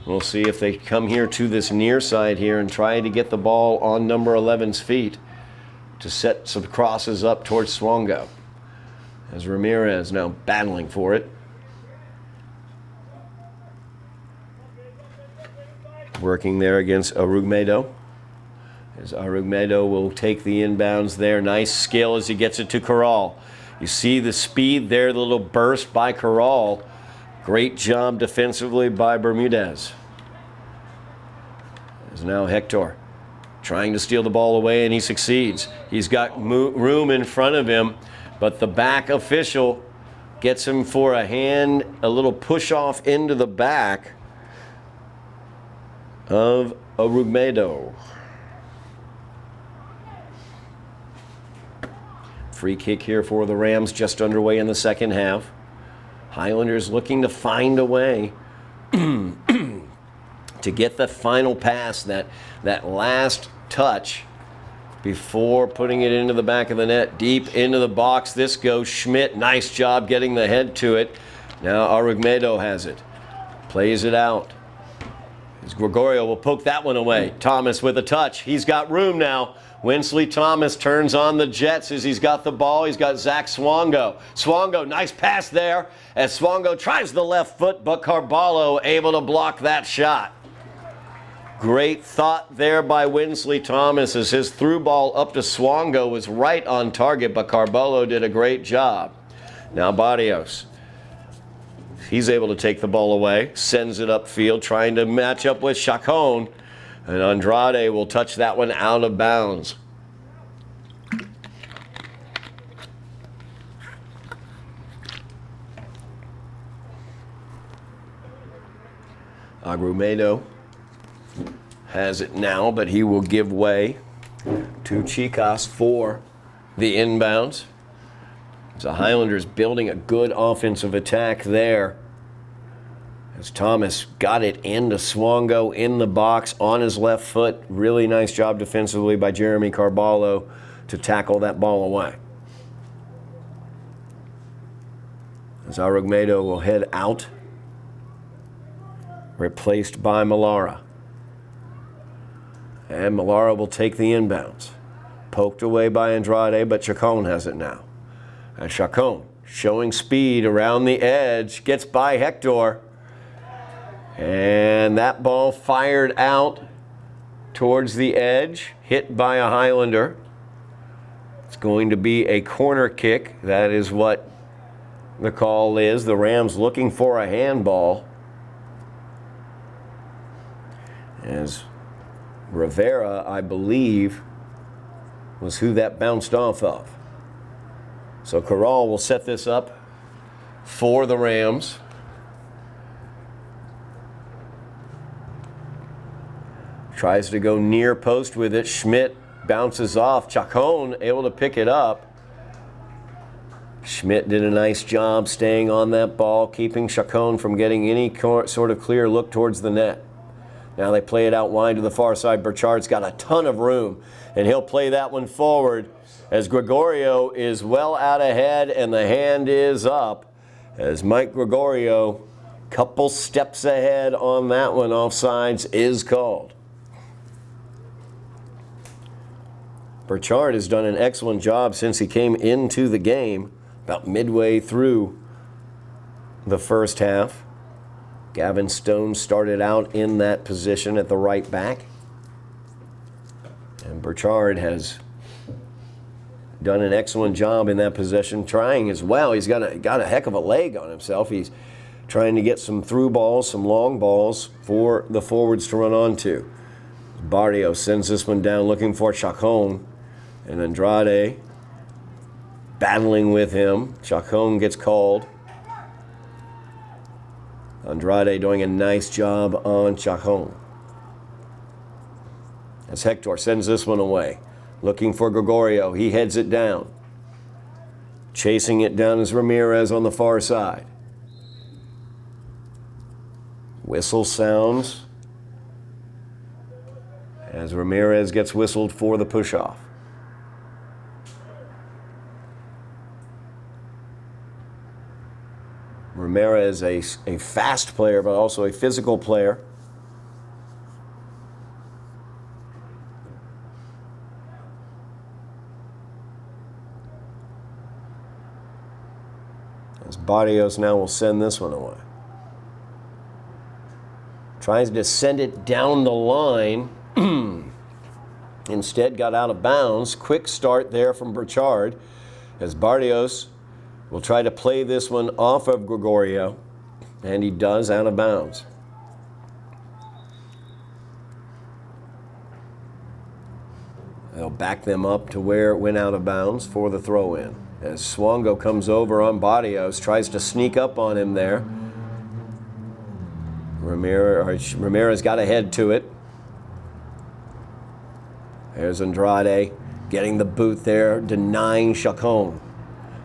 Speaker 2: We'll see if they come here to this near side here and try to get the ball on number 11's feet to set some crosses up towards Swango. As Ramirez now battling for it. Working there against Arugmedo. As Arugmedo will take the inbounds there. Nice skill as he gets it to Corral. You see the speed there, the little burst by Corral. Great job defensively by Bermudez. There's now Hector trying to steal the ball away, and he succeeds. He's got room in front of him, but the back official gets him for a hand, a little push off into the back of Arugmedo. Free kick here for the Rams, just underway in the second half. Highlanders looking to find a way to get the final pass, that last touch before putting it into the back of the net, deep into the box. This goes Schmidt. Nice job getting the head to it. Now Arugmedo has it. Plays it out. As Gregorio will poke that one away. Thomas with a touch. He's got room now. Winsley Thomas turns on the Jets as he's got the ball. He's got Zach Swango. Swango, nice pass there as Swango tries the left foot, but Carballo able to block that shot. Great thought there by Winsley Thomas as his through ball up to Swango was right on target, but Carballo did a great job. Now Barrios. He's able to take the ball away, sends it upfield, trying to match up with Chacon. And Andrade will touch that one out of bounds. Agrumedo has it now, but he will give way to Chicas for the inbounds. The Highlanders building a good offensive attack there. As Thomas got it into Swango in the box on his left foot. Really nice job defensively by Jeremy Carballo to tackle that ball away. As Arugmedo will head out, replaced by Malara. And Malara will take the inbounds. Poked away by Andrade, but Chacon has it now. And Chacon showing speed around the edge, gets by Hector. And that ball fired out towards the edge, hit by a Highlander. It's going to be a corner kick. That is what the call is. The Rams looking for a handball. As Rivera, I believe, was who that bounced off of. So Corral will set this up for the Rams. Tries to go near post with it. Schmidt bounces off. Chacon able to pick it up. Schmidt did a nice job staying on that ball, keeping Chacon from getting any sort of clear look towards the net. Now they play it out wide to the far side. Burchard's got a ton of room, and he'll play that one forward. as Gregorio is well out ahead and the hand is up as Mike Gregorio, couple steps ahead on that one, offsides is called. Burchard has done an excellent job since he came into the game about midway through the first half. Gavin Stone started out in that position at the right back. And Burchard has done an excellent job in that position, trying as well. He's got a heck of a leg on himself. He's trying to get some through balls, some long balls for the forwards to run onto. Barrios sends this one down looking for Chacon. And Andrade battling with him. Chacon gets called. Andrade doing a nice job on Chacon. As Hector sends this one away. Looking for Gregorio. He heads it down. Chasing it down is Ramirez on the far side. Whistle sounds as Ramirez gets whistled for the push-off. Ramirez, a fast player, but also a physical player. As Barrios now will send this one away. Tries to send it down the line. Instead got out of bounds. Quick start there from Burchard as Barrios will try to play this one off of Gregorio, and he does out of bounds. They'll back them up to where it went out of bounds for the throw-in. As Swango comes over on Barrios, tries to sneak up on him there. Ramirez got ahead to it. There's Andrade getting the boot there, denying Chacon.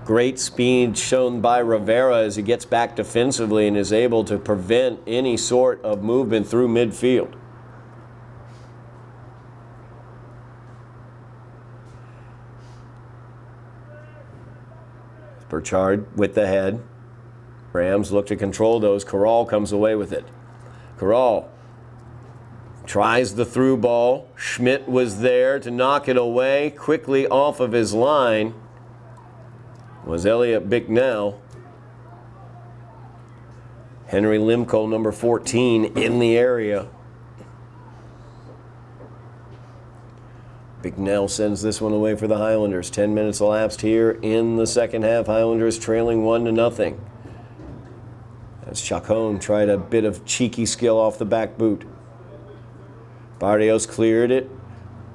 Speaker 2: Great speed shown by Rivera as he gets back defensively and is able to prevent any sort of movement through midfield. Burchard with the head. Rams look to control those. Corral comes away with it. Corral tries the through ball. Schmidt was there to knock it away. Quickly off of his line was Elliot Bicknell. Henry Limco, number 14, in the area. Bicknell sends this one away for the Highlanders. 10 minutes elapsed here in the second half. Highlanders trailing 1-0. As Chacon tried a bit of cheeky skill off the back boot. Barrios cleared it.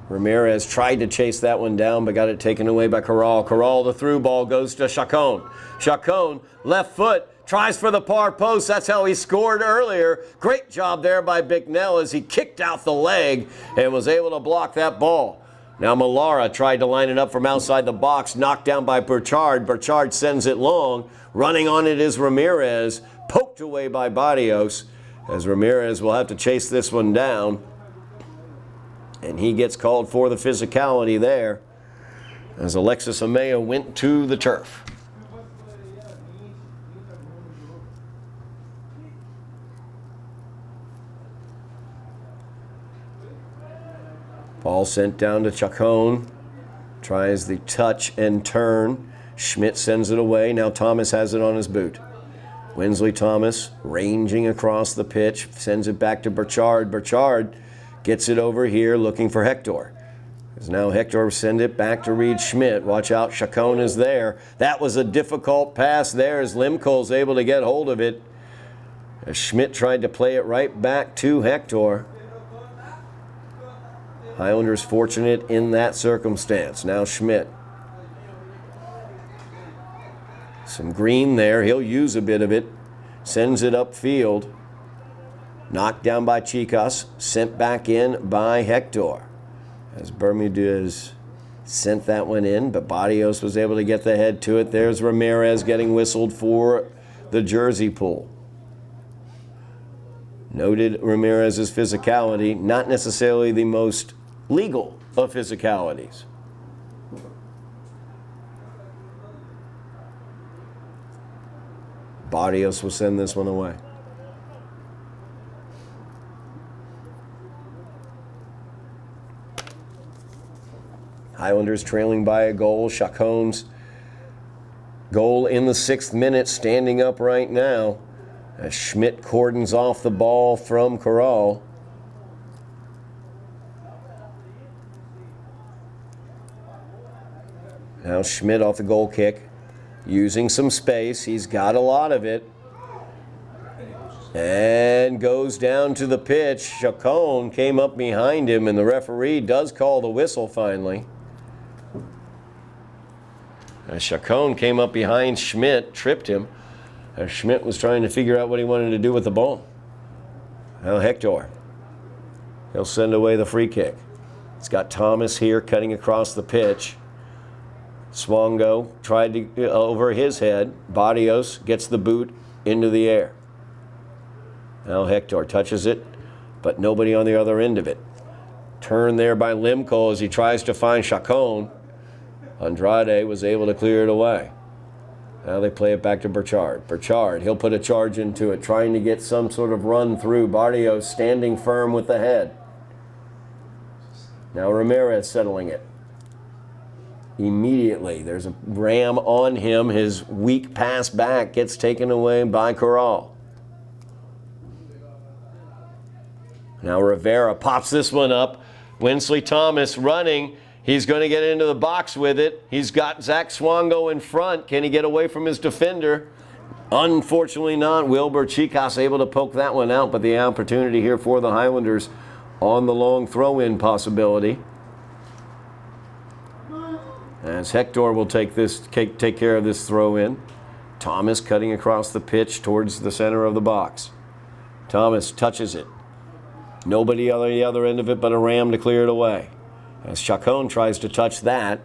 Speaker 2: Ramirez tried to chase that one down, but got it taken away by Corral. Corral, the through ball goes to Chacon. Chacon, left foot, tries for the far post. That's how he scored earlier. Great job there by Bicknell as he kicked out the leg and was able to block that ball. Now Malara tried to line it up from outside the box, knocked down by Burchard. Burchard sends it long. Running on it is Ramirez, poked away by Barrios, as Ramirez will have to chase this one down. And he gets called for the physicality there as Alexis Amaya went to the turf. Ball sent down to Chacon. Tries the touch and turn. Schmidt sends it away. Now Thomas has it on his boot. Winsley Thomas ranging across the pitch. Sends it back to Burchard. Burchard gets it over here looking for Hector. As now Hector send it back to Reed Schmidt. Watch out, Chacon is there. That was a difficult pass there as Limco's able to get hold of it. As Schmidt tried to play it right back to Hector. Highlanders fortunate in that circumstance. Now Schmidt. Some green there. He'll use a bit of it. Sends it upfield. Knocked down by Chicas. Sent back in by Hector. As Bermudez sent that one in, but Barrios was able to get the head to it. There's Ramirez getting whistled for the jersey pull. Noted Ramirez's physicality, not necessarily the most legal of physicalities. Barrios will send this one away. Highlanders trailing by a goal. Chacon's goal in the 6th minute, standing up right now as Schmidt cordons off the ball from Corral. Now Schmidt off the goal kick, using some space. He's got a lot of it. And goes down to the pitch. Chacon came up behind him, and the referee does call the whistle finally. As Chacon came up behind Schmidt, tripped him, as Schmidt was trying to figure out what he wanted to do with the ball. Now Hector. He'll send away the free kick. It's got Thomas here cutting across the pitch. Swongo tried to over his head. Barrios gets the boot into the air. Now Hector touches it, but nobody on the other end of it. Turn there by Limco as he tries to find Chacon. Andrade was able to clear it away. Now they play it back to Burchard. Burchard, he'll put a charge into it, trying to get some sort of run through. Barrios standing firm with the head. Now Ramirez settling it. Immediately, there's a ram on him. His weak pass back gets taken away by Corral. Now Rivera pops this one up. Winsley Thomas running. He's going to get into the box with it. He's got Zach Swongo in front. Can he get away from his defender? Unfortunately not. Wilbur Chicas able to poke that one out, but the opportunity here for the Highlanders on the long throw-in possibility. As Hector will take care of this throw-in. Thomas cutting across the pitch towards the center of the box. Thomas touches it. Nobody on the other end of it but a ram to clear it away. As Chacon tries to touch that,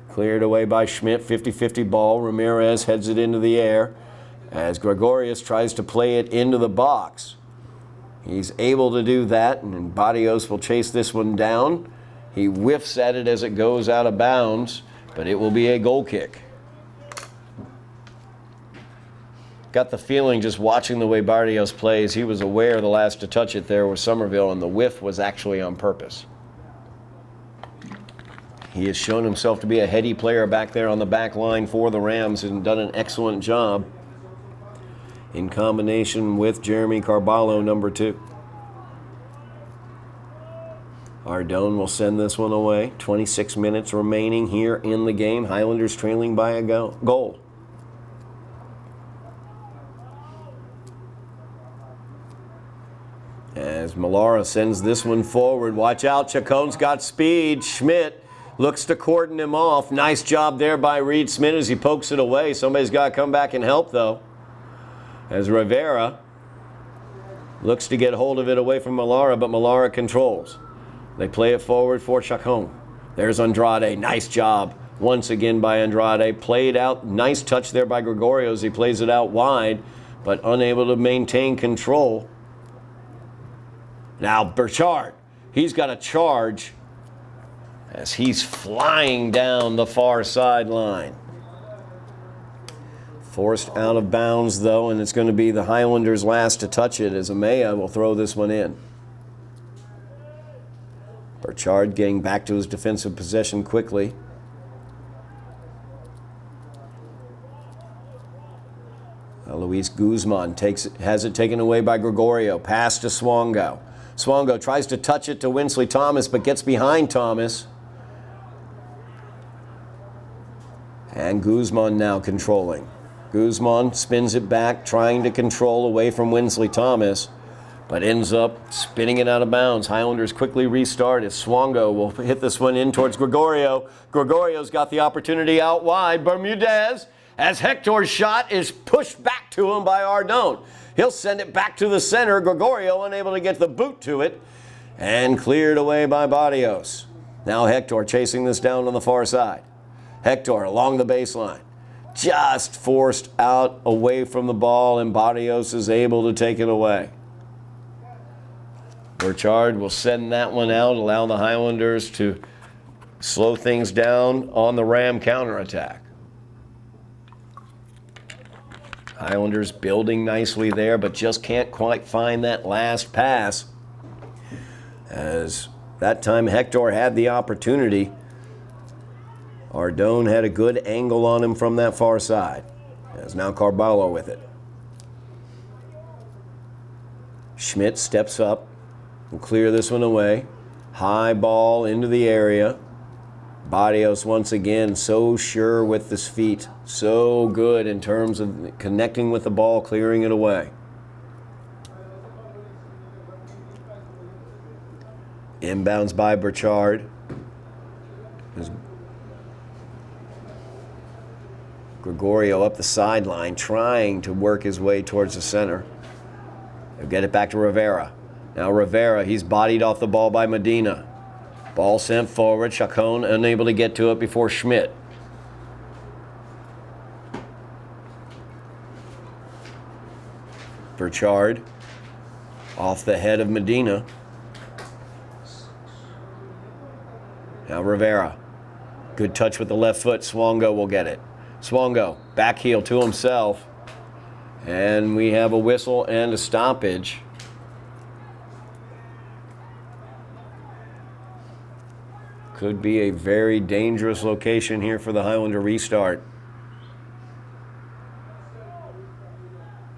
Speaker 2: cleared away by Schmidt, 50-50 ball. Ramirez heads it into the air as Gregorius tries to play it into the box. He's able to do that, and Barrios will chase this one down. He whiffs at it as it goes out of bounds, but it will be a goal kick. Got the feeling just watching the way Barrios plays, he was aware the last to touch it there was Somerville, and the whiff was actually on purpose. He has shown himself to be a heady player back there on the back line for the Rams and done an excellent job in combination with Jeremy Carballo, number 2. Ardone will send this one away. 26 minutes remaining here in the game. Highlanders trailing by a goal. As Millara sends this one forward. Watch out, Chacon's got speed. Schmidt looks to cordon him off. Nice job there by Reed Smith as he pokes it away. Somebody's got to come back and help, though. As Rivera looks to get hold of it away from Millara, but Millara controls. They play it forward for Chacon. There's Andrade. Nice job once again by Andrade. Played out. Nice touch there by Gregorio as he plays it out wide, but unable to maintain control. Now Burchard. He's got a charge as he's flying down the far sideline. Forced out of bounds, though, and it's going to be the Highlanders' last to touch it as Amaya will throw this one in. Burchard getting back to his defensive possession quickly. Luis Guzman has it taken away by Gregorio. Pass to Swongo. Swongo tries to touch it to Winsley Thomas, but gets behind Thomas. And Guzman now controlling. Guzman spins it back, trying to control away from Winsley Thomas, but ends up spinning it out of bounds. Highlanders quickly restart as Swongo will hit this one in towards Gregorio. Gregorio's got the opportunity out wide. Bermudez, as Hector's shot is pushed back to him by Ardone. He'll send it back to the center. Gregorio unable to get the boot to it and cleared away by Barrios. Now Hector chasing this down on the far side. Hector along the baseline. Just forced out away from the ball, and Barrios is able to take it away. Burchard will send that one out, allow the Highlanders to slow things down on the Ram counterattack. Highlanders building nicely there, but just can't quite find that last pass. As that time Hector had the opportunity. Ardone had a good angle on him from that far side. As now Carballo with it. Schmidt steps up. Will clear this one away. High ball into the area. Barrios once again so sure with his feet. So good in terms of connecting with the ball, clearing it away. Inbounds by Burchard. Gregorio up the sideline trying to work his way towards the center. They'll get it back to Rivera. Now Rivera, he's bodied off the ball by Medina. Ball sent forward. Chacon unable to get to it before Schmidt. Burchard off the head of Medina. Now Rivera. Good touch with the left foot. Swongo will get it. Swongo, back heel to himself. And we have a whistle and a stoppage. Could be a very dangerous location here for the Highlander restart.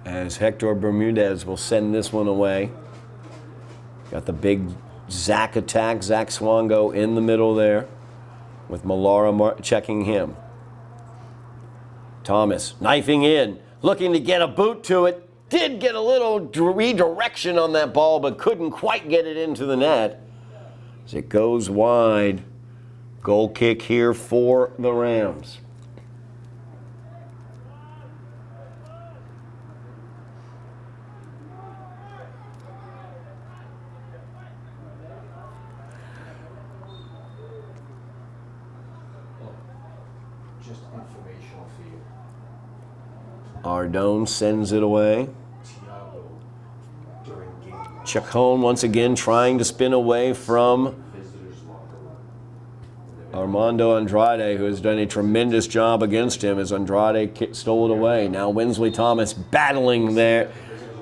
Speaker 2: As Hector Bermudez will send this one away. Got the big Zach attack. Zach Swongo in the middle there with Malara checking him. Thomas knifing in, looking to get a boot to it. Did get a little redirection on that ball, but couldn't quite get it into the net. As it goes wide. Goal kick here for the Rams.
Speaker 3: Just informational for you.
Speaker 2: Ardone sends it away.
Speaker 3: Thiago during game.
Speaker 2: Chacon once again trying to spin away from
Speaker 3: Visitors locker room.
Speaker 2: Armando Andrade, who has done a tremendous job against him as Andrade stole it away. Now Winsley Thomas battling there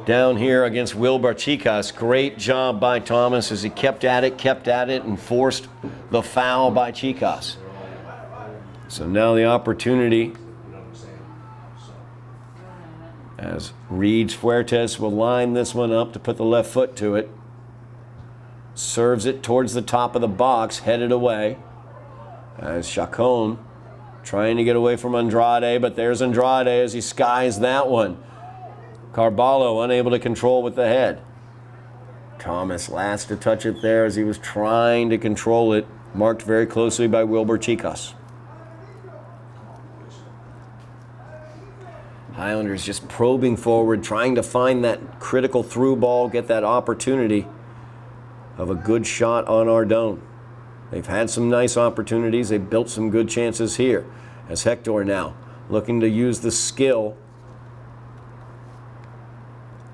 Speaker 2: down here against Wilbur Chicas. Great job by Thomas as he kept at it, and forced the foul by Chicas. So now the opportunity as Reeds Fuertes will line this one up to put the left foot to it. Serves it towards the top of the box, headed away. As Chacon trying to get away from Andrade, but there's Andrade as he skies that one. Carballo unable to control with the head. Thomas last to touch it there as he was trying to control it. Marked very closely by Wilbur Chicas. Highlanders just probing forward, trying to find that critical through ball, get that opportunity of a good shot on Ardone. They've had some nice opportunities. They've built some good chances here. As Hector now looking to use the skill.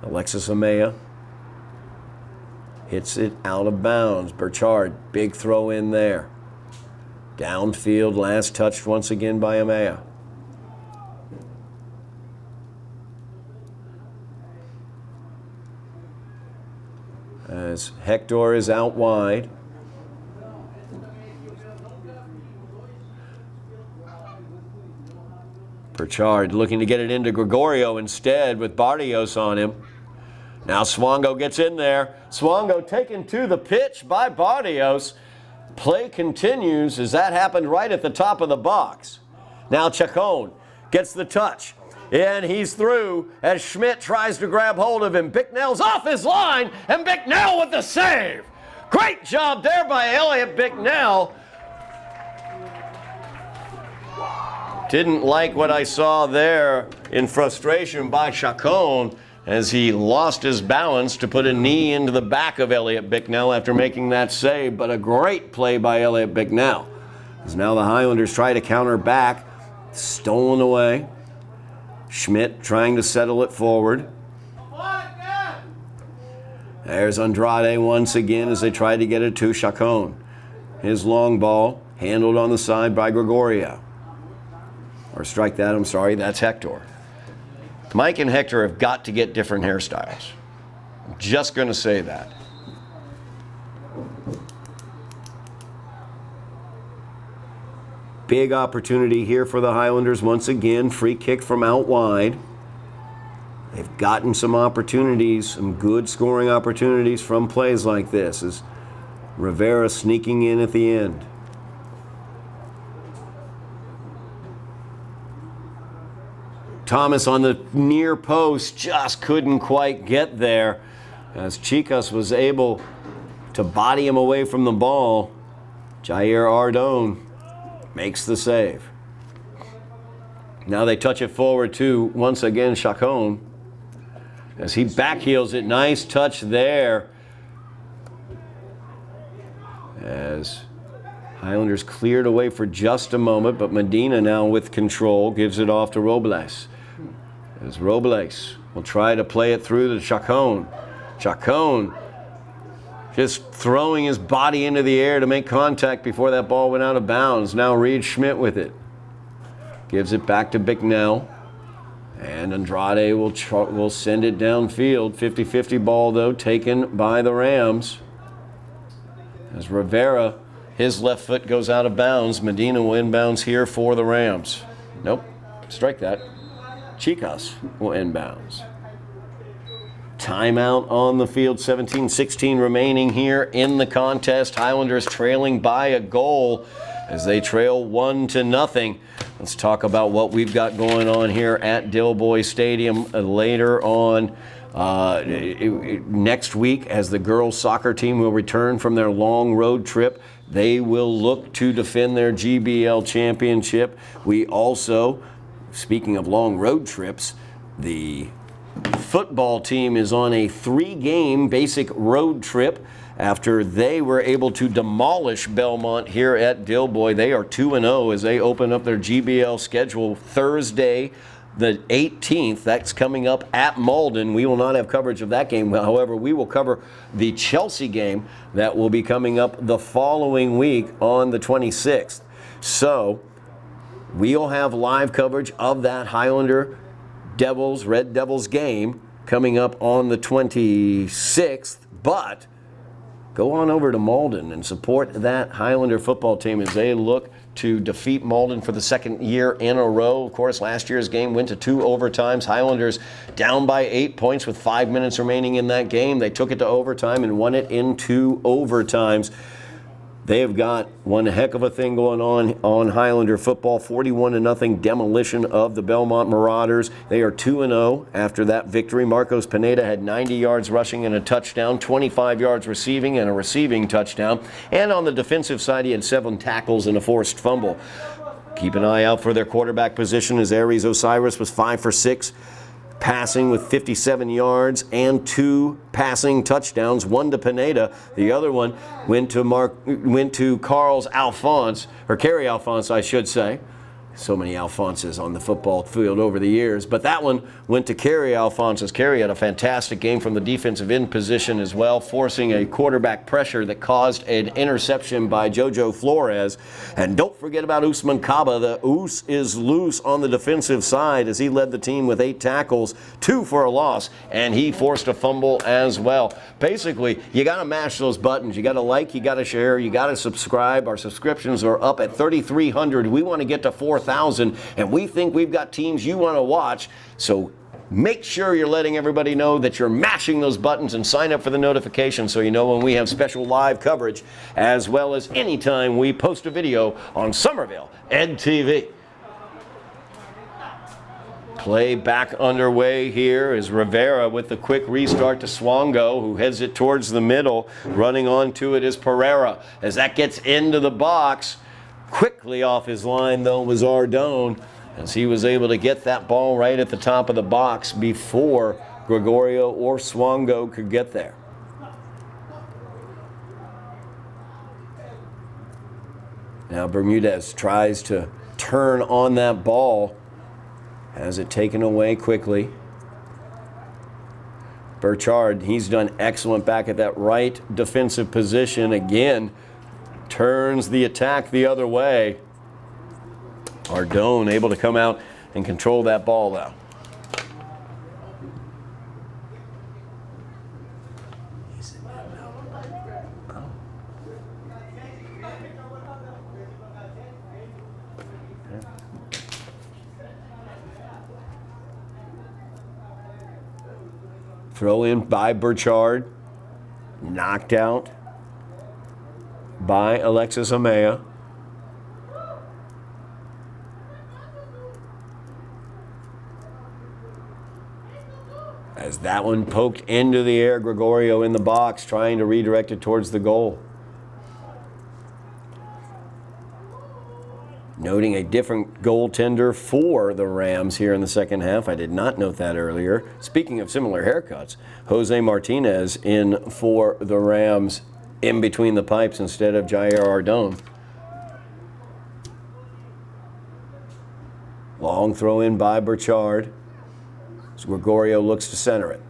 Speaker 2: Alexis Amaya hits it out of bounds. Burchard, big throw in there. Downfield, last touched once again by Amaya. As Hector is out wide. Burchard looking to get it into Gregorio instead with Barrios on him. Now Swongo gets in there. Swongo taken to the pitch by Barrios. Play continues as that happened right at the top of the box. Now Chacon gets the touch. And he's through as Schmidt tries to grab hold of him. Bicknell's off his line, and Bicknell with the save. Great job there by Elliot Bicknell. Didn't like what I saw there in frustration by Chacon as he lost his balance to put a knee into the back of Elliot Bicknell after making that save. But a great play by Elliot Bicknell. As now the Highlanders try to counter back. Stolen away. Schmidt trying to settle it forward. There's Andrade once again as they try to get it to Chacon. His long ball handled on the side by Gregorio. Or strike that, I'm sorry, that's Hector. Mike and Hector have got to get different hairstyles. I'm just going to say that. Big opportunity here for the Highlanders once again. Free kick from out wide. They've gotten some opportunities, some good scoring opportunities from plays like this, as Rivera sneaking in at the end. Thomas on the near post just couldn't quite get there, as Chicas was able to body him away from the ball. Jair Ardone makes the save. Now they touch it forward to, once again, Chacon, as he backheels it. Nice touch there, as Highlanders cleared away for just a moment, but Medina now with control gives it off to Robles, as Robles will try to play it through to Chacon. Chacon just throwing his body into the air to make contact before that ball went out of bounds. Now Reed Schmidt with it. Gives it back to Bicknell. And Andrade will send it downfield. 50-50 ball, though, taken by the Rams. As Rivera, his left foot goes out of bounds. Medina will inbounds here for the Rams. Nope, strike that. Chicas will inbounds. Timeout on the field, 17-16 remaining here in the contest. Highlanders trailing by a goal as they trail 1-0. Let's talk about what we've got going on here at Dilboy Stadium later on next week, as the girls soccer team will return from their long road trip. They will look to defend their GBL championship. We also, speaking of long road trips, the football team is on a 3-game basic road trip after they were able to demolish Belmont here at Dilboy. They are 2-0 as they open up their GBL schedule Thursday the 18th. That's coming up at Malden. We will not have coverage of that game. However, we will cover the Chelsea game that will be coming up the following week on the 26th. So we'll have live coverage of that Highlander Red Devils game coming up on the 26th, but go on over to Malden and support that Highlander football team as they look to defeat Malden for the second year in a row. Of course, last year's game went to 2 overtimes. Highlanders down by 8 points with 5 minutes remaining in that game. They took it to overtime and won it in 2 overtimes. They have got one heck of a thing going on Highlander football. 41-0 demolition of the Belmont Marauders. They are 2-0 after that victory. Marcos Pineda had 90 yards rushing and a touchdown, 25 yards receiving and a receiving touchdown. And on the defensive side, he had 7 tackles and a forced fumble. Keep an eye out for their quarterback position, as Aries Osiris was 5 for 6. Passing with 57 yards and 2 passing touchdowns, 1 to Pineda. The other one went to Carl Alphonse, or Kerry Alphonse, I should say. So many Alphonses on the football field over the years. But that one went to Kerry Alphonse, as Kerry had a fantastic game from the defensive end position as well, forcing a quarterback pressure that caused an interception by Jojo Flores. And don't forget about Usman Kaba. The Us is loose on the defensive side, as he led the team with 8 tackles, 2 for a loss, and he forced a fumble as well. Basically, you got to mash those buttons. You got to like, you got to share, you got to subscribe. Our subscriptions are up at 3,300. We want to get to 4,000, and we think we've got teams you want to watch. So make sure you're letting everybody know that you're mashing those buttons, and sign up for the notifications so you know when we have special live coverage, as well as anytime we post a video on Somerville Ed TV. Play back underway here is Rivera with the quick restart to Swango, who heads it towards the middle. Running onto it is Pereira as that gets into the box. Quickly off his line, though, was Ardone, as he was able to get that ball right at the top of the box before Gregorio or Swango could get there. Now Bermudez tries to turn on that ball. Has it taken away quickly. Burchard, he's done excellent back at that right defensive position. Again, turns the attack the other way. Ardone able to come out and control that ball, though. Throw in by Burchard. Knocked out by Alexis Amaya. As that one poked into the air, Gregorio in the box trying to redirect it towards the goal. Noting a different goaltender for the Rams here in the second half. I did not note that earlier. Speaking of similar haircuts, Jose Martinez in for the Rams in between the pipes instead of Jair Ardone. Long throw in by Burchard. So Gregorio looks to center it.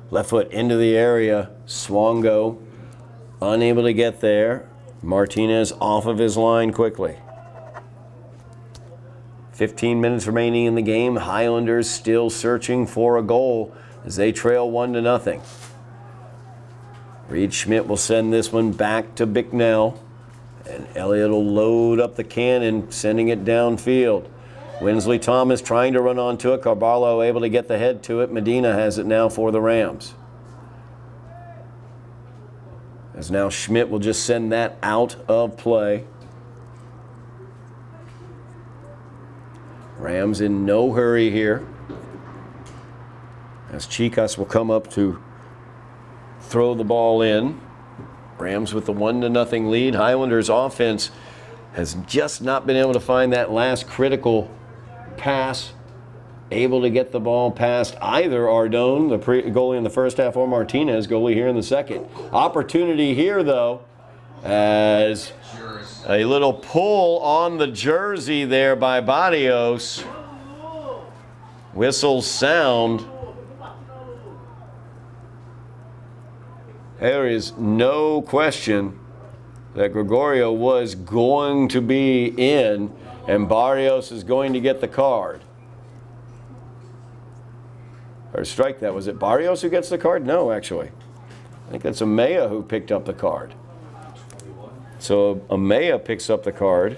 Speaker 2: Left foot into the area. Swongo unable to get there. Martinez off of his line quickly. 15 minutes remaining in the game. Highlanders still searching for a goal as they trail 1-0. Reed Schmidt will send this one back to Bicknell. And Elliott will load up the cannon, sending it downfield. Winsley Thomas trying to run onto it. Carballo able to get the head to it. Medina has it now for the Rams. As now Schmidt will just send that out of play. Rams in no hurry here. As Chicas will come up to throw the ball in. Rams with the 1-0 lead. Highlanders offense has just not been able to find that last critical pass. Able to get the ball past either Ardone, the goalie in the first half, or Martinez, goalie here in the second. Opportunity here, though, as a little pull on the jersey there by Barrios. Whistles sound. There is no question that Gregorio was going to be in, and Barrios is going to get the card. Or strike that. Was it Barrios who gets the card? No, actually. I think that's Amaya who picked up the card. So Amaya picks up the card.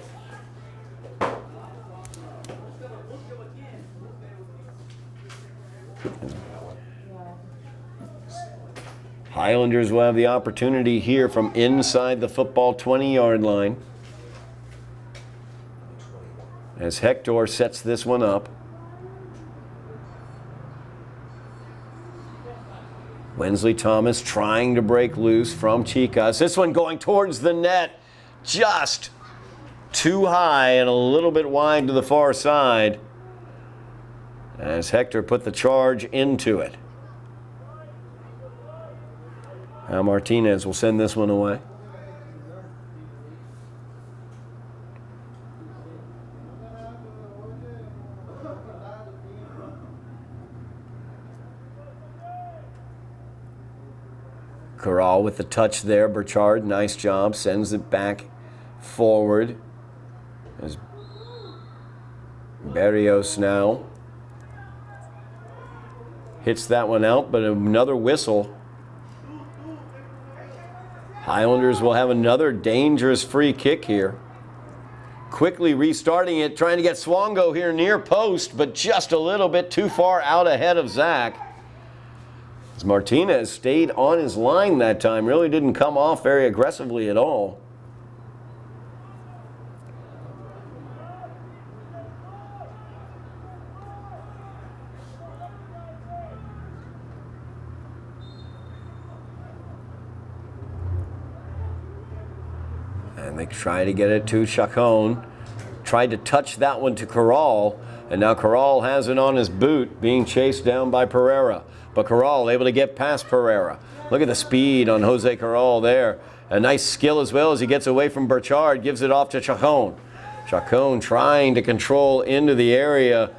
Speaker 2: Highlanders will have the opportunity here from inside the football 20-yard line. As Hector sets this one up. Winsley Thomas trying to break loose from Chicas. This one going towards the net. Just too high and a little bit wide to the far side. As Hector put the charge into it. Now Martinez will send this one away. Corral with the touch there. Burchard, nice job. Sends it back forward. As Barrios now hits that one out, but another whistle. Highlanders will have another dangerous free kick here. Quickly restarting it, trying to get Swongo here near post, but just a little bit too far out ahead of Zach. As Martinez stayed on his line that time, really didn't come off very aggressively at all. And they try to get it to Chacon. Tried to touch that one to Corral, and now Corral has it on his boot, being chased down by Pereira. But Corral able to get past Pereira. Look at the speed on Jose Corral there. A nice skill as well as he gets away from Burchard, gives it off to Chacon. Chacon trying to control into the area.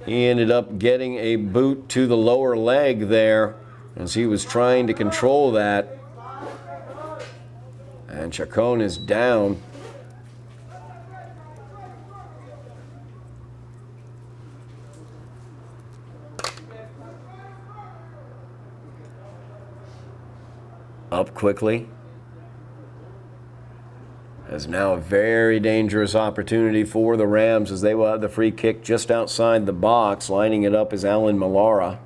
Speaker 2: He ended up getting a boot to the lower leg there as he was trying to control that. And Chacon is down. Up quickly. As now a very dangerous opportunity for the Rams as they will have the free kick just outside the box. Lining it up is Alan Malara.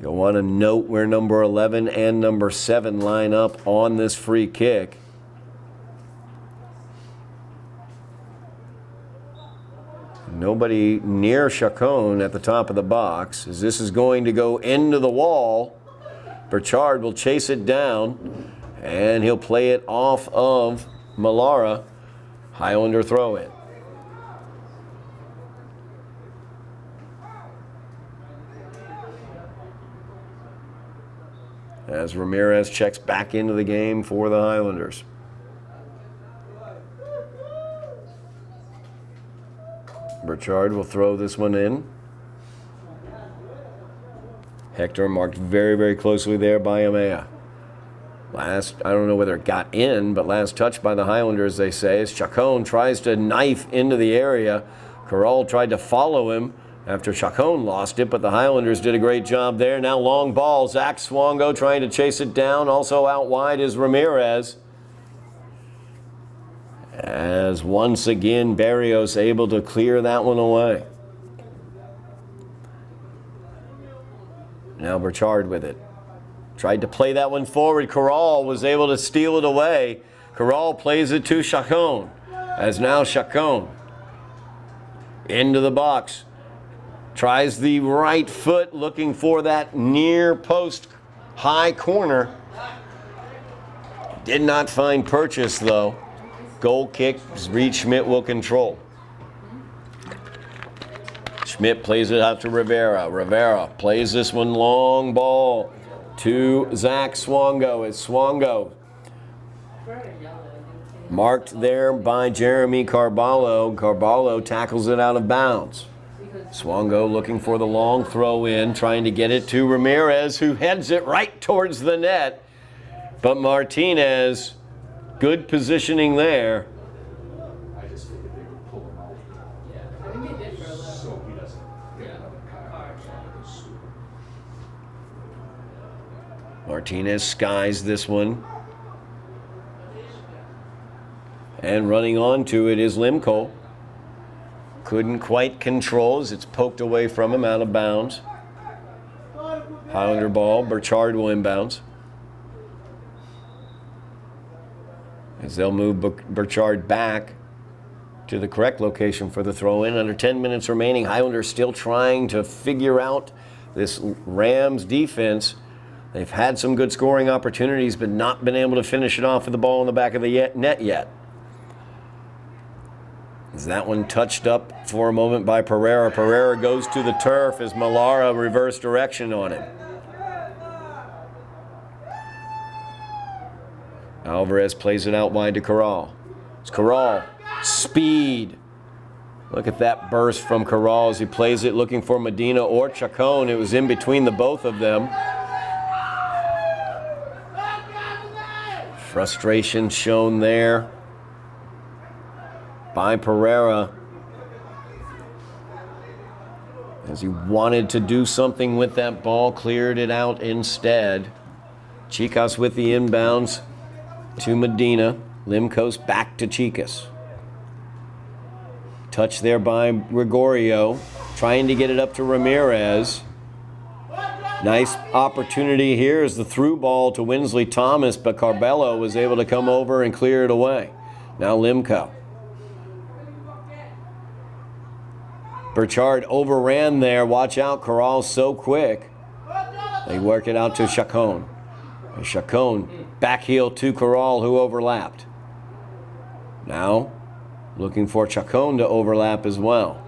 Speaker 2: You'll want to note where number 11 and number 7 line up on this free kick. Nobody near Chacon at the top of the box, as this is going to go into the wall. Burchard will chase it down, and he'll play it off of Malara. Highlander throw in. As Ramirez checks back into the game for the Highlanders. Burchard will throw this one in. Hector marked very, very closely there by Amaya. Last, I don't know whether it got in, but last touch by the Highlanders, they say, as Chacon tries to knife into the area. Corral tried to follow him after Chacon lost it, but the Highlanders did a great job there. Now long ball, Zach Swongo trying to chase it down. Also out wide is Ramirez. As once again, Barrios able to clear that one away. Now Burchard with it. Tried to play that one forward. Corral was able to steal it away. Corral plays it to Chacon. As now Chacon into the box. Tries the right foot, looking for that near post high corner. Did not find purchase though. Goal kick, Reed Schmidt will control. Schmidt plays it out to Rivera. Rivera plays this one long ball to Zach Swongo. As Swongo marked there by Jeremy Carballo. Carballo tackles it out of bounds. Swongo looking for the long throw in, trying to get it to Ramirez, who heads it right towards the net. But Martinez, good positioning there.
Speaker 3: I just figured they would pull him out.
Speaker 4: Yeah, I think they did for a little.
Speaker 3: So he doesn't get another card.
Speaker 2: Martinez skies this one. And running onto it is Limco. Couldn't quite control as it's poked away from him out of bounds. Highlander ball, Burchard will inbounds. As they'll move Burchard back to the correct location for the throw-in. Under 10 minutes remaining, Highlanders still trying to figure out this Rams defense. They've had some good scoring opportunities, but not been able to finish it off with the ball in the back of the net yet. Is that one touched up for a moment by Pereira. Pereira goes to the turf as Malara reverse direction on him. Alvarez plays it out wide to Corral. It's Corral. Speed. Look at that burst from Corral as he plays it looking for Medina or Chacon. It was in between the both of them. Frustration shown there by Pereira as he wanted to do something with that ball, cleared it out instead. Chicas with the inbounds to Medina. Limco's back to Chicas. Touch there by Gregorio, trying to get it up to Ramirez. Nice opportunity here is the through ball to Winsley Thomas, but Carbello was able to come over and clear it away. Now Limco. Burchard overran there. Watch out, Corral's so quick. They work it out to Chacon. Chacon back heel to Corral, who overlapped. Now looking for Chacon to overlap as well.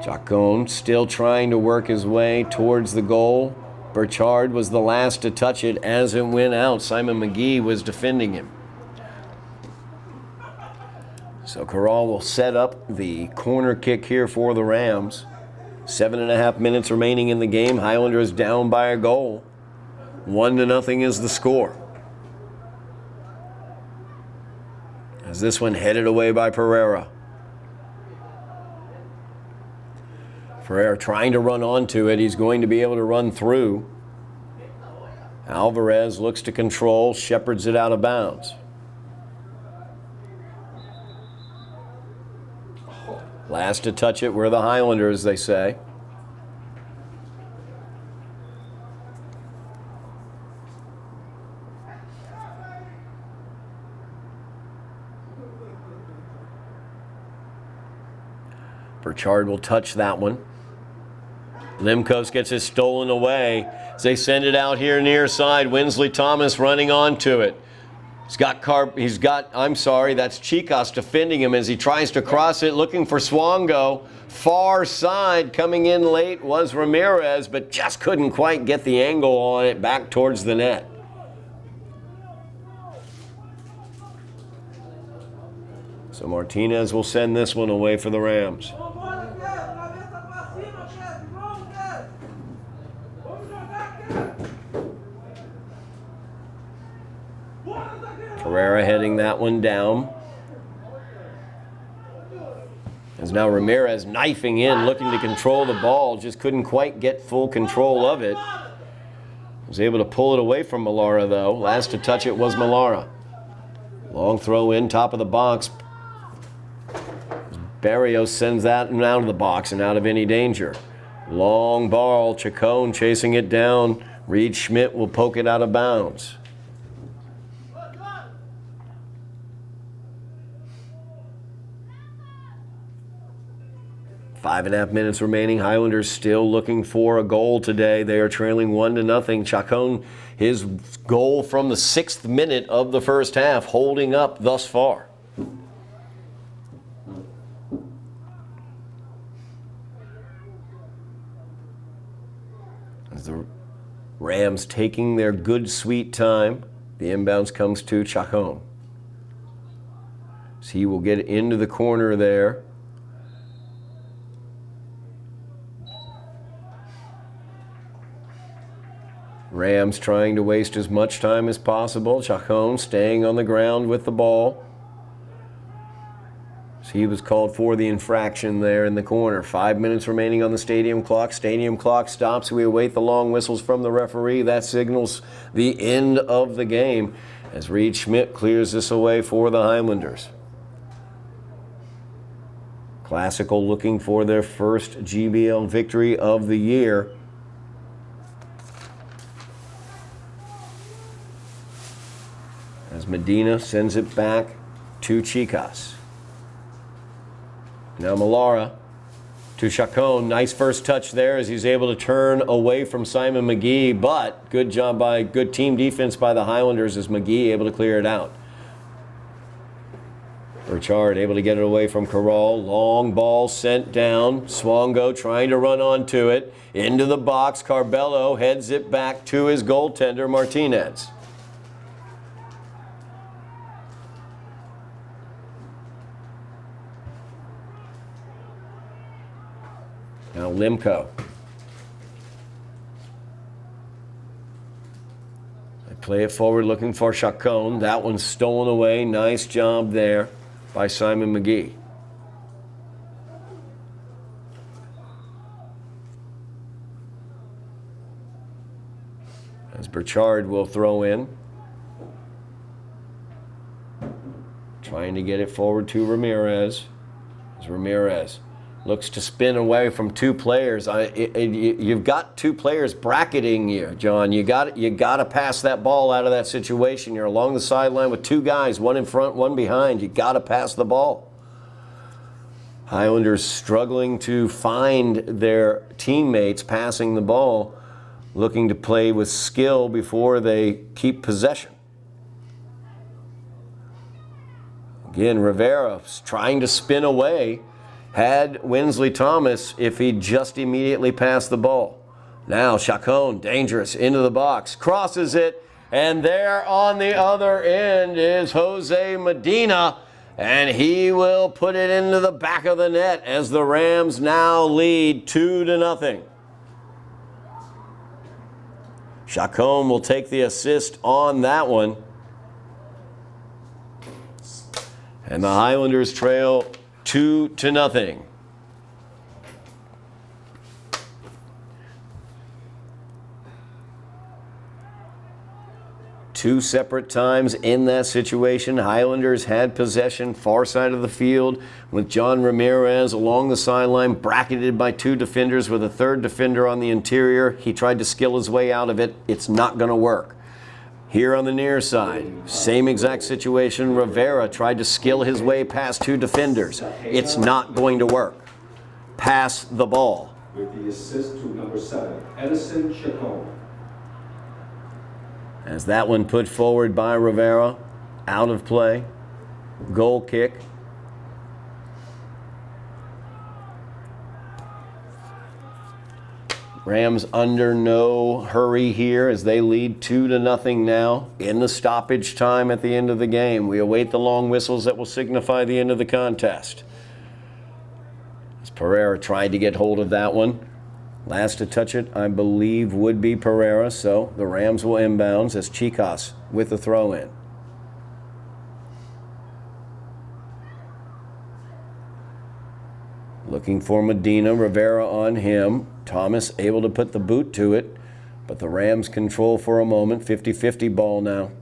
Speaker 2: Chacon still trying to work his way towards the goal. Burchard was the last to touch it as it went out. Simon McGee was defending him. So Corral will set up the corner kick here for the Rams. 7.5 minutes remaining in the game. Highlanders down by a goal. 1-0 is the score. As this one headed away by Pereira. Pereira trying to run onto it. He's going to be able to run through. Alvarez looks to control, shepherds it out of bounds. Last to touch it were the Highlanders, they say. Burchard will touch that one. Limkos gets it stolen away as they send it out here near side. Winsley Thomas running onto it. That's Chicas defending him as he tries to cross it, looking for Swango. Far side, coming in late was Ramirez, but just couldn't quite get the angle on it back towards the net. So Martinez will send this one away for the Rams. Herrera heading that one down. As now Ramirez knifing in, looking to control the ball. Just couldn't quite get full control of it. Was able to pull it away from Millara, though. Last to touch it was Millara. Long throw in, top of the box. Barrios sends that out of the box and out of any danger. Long ball, Chacon chasing it down. Reed Schmidt will poke it out of bounds. 5.5 minutes remaining. Highlanders still looking for a goal today. They are trailing 1-0. Chacon, his goal from the 6th minute of the first half, holding up thus far. As the Rams taking their good sweet time, the inbounds comes to Chacon. So he will get into the corner there. Rams trying to waste as much time as possible. Chacon staying on the ground with the ball. So he was called for the infraction there in the corner. 5 minutes remaining on the stadium clock. Stadium clock stops. We await the long whistles from the referee. That signals the end of the game as Reed Schmidt clears this away for the Highlanders. Classical looking for their first GBL victory of the year. As Medina sends it back to Chicas. Now Millara to Chacon. Nice first touch there as he's able to turn away from Simon McGee, but good job by good team defense by the Highlanders as McGee able to clear it out. Burchard able to get it away from Corral. Long ball sent down. Swango trying to run onto it. Into the box. Carbello heads it back to his goaltender, Martinez. Now Limco. They play it forward looking for Chacon. That one's stolen away. Nice job there by Simon McGee. As Burchard will throw in. Trying to get it forward to Ramirez. As Ramirez looks to spin away from two players. You've got two players bracketing you, John. You got to pass that ball out of that situation. You're along the sideline with two guys, one in front, one behind. You got to pass the ball. Highlanders struggling to find their teammates passing the ball, looking to play with skill before they keep possession. Again, Rivera trying to spin away. Had Winsley Thomas if he just immediately passed the ball. Now Chacon, dangerous, into the box, crosses it, and there on the other end is Jose Medina, and he will put it into the back of the net as the Rams now lead 2-0. Chacon will take the assist on that one. And the Highlanders trail 2-0. Two separate times in that situation, Highlanders had possession far side of the field with John Ramirez along the sideline, bracketed by two defenders with a third defender on the interior. He tried to skill his way out of it. It's not going to work. Here on the near side, same exact situation. Rivera tried to skill his way past two defenders. It's not going to work. Pass the ball.
Speaker 1: With the assist to number 7, Edison Chacon.
Speaker 2: As that one put forward by Rivera, out of play, goal kick. Rams under no hurry here as they lead 2-0 now in the stoppage time at the end of the game. We await the long whistles that will signify the end of the contest. As Pereira tried to get hold of that one. Last to touch it, I believe, would be Pereira, so the Rams will inbounds as Chicas with the throw-in. Looking for Medina, Rivera on him. Thomas able to put the boot to it, but the Rams control for a moment. 50-50 ball now.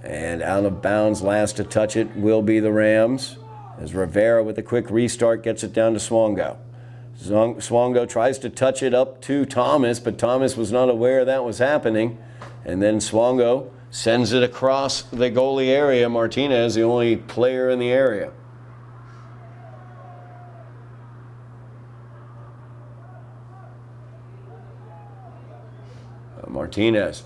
Speaker 2: And out of bounds, last to touch it will be the Rams. As Rivera with a quick restart gets it down to Swongo. Swongo tries to touch it up to Thomas, but Thomas was not aware that was happening. And then Swongo sends it across the goalie area. Martinez, the only player in the area. Martinez.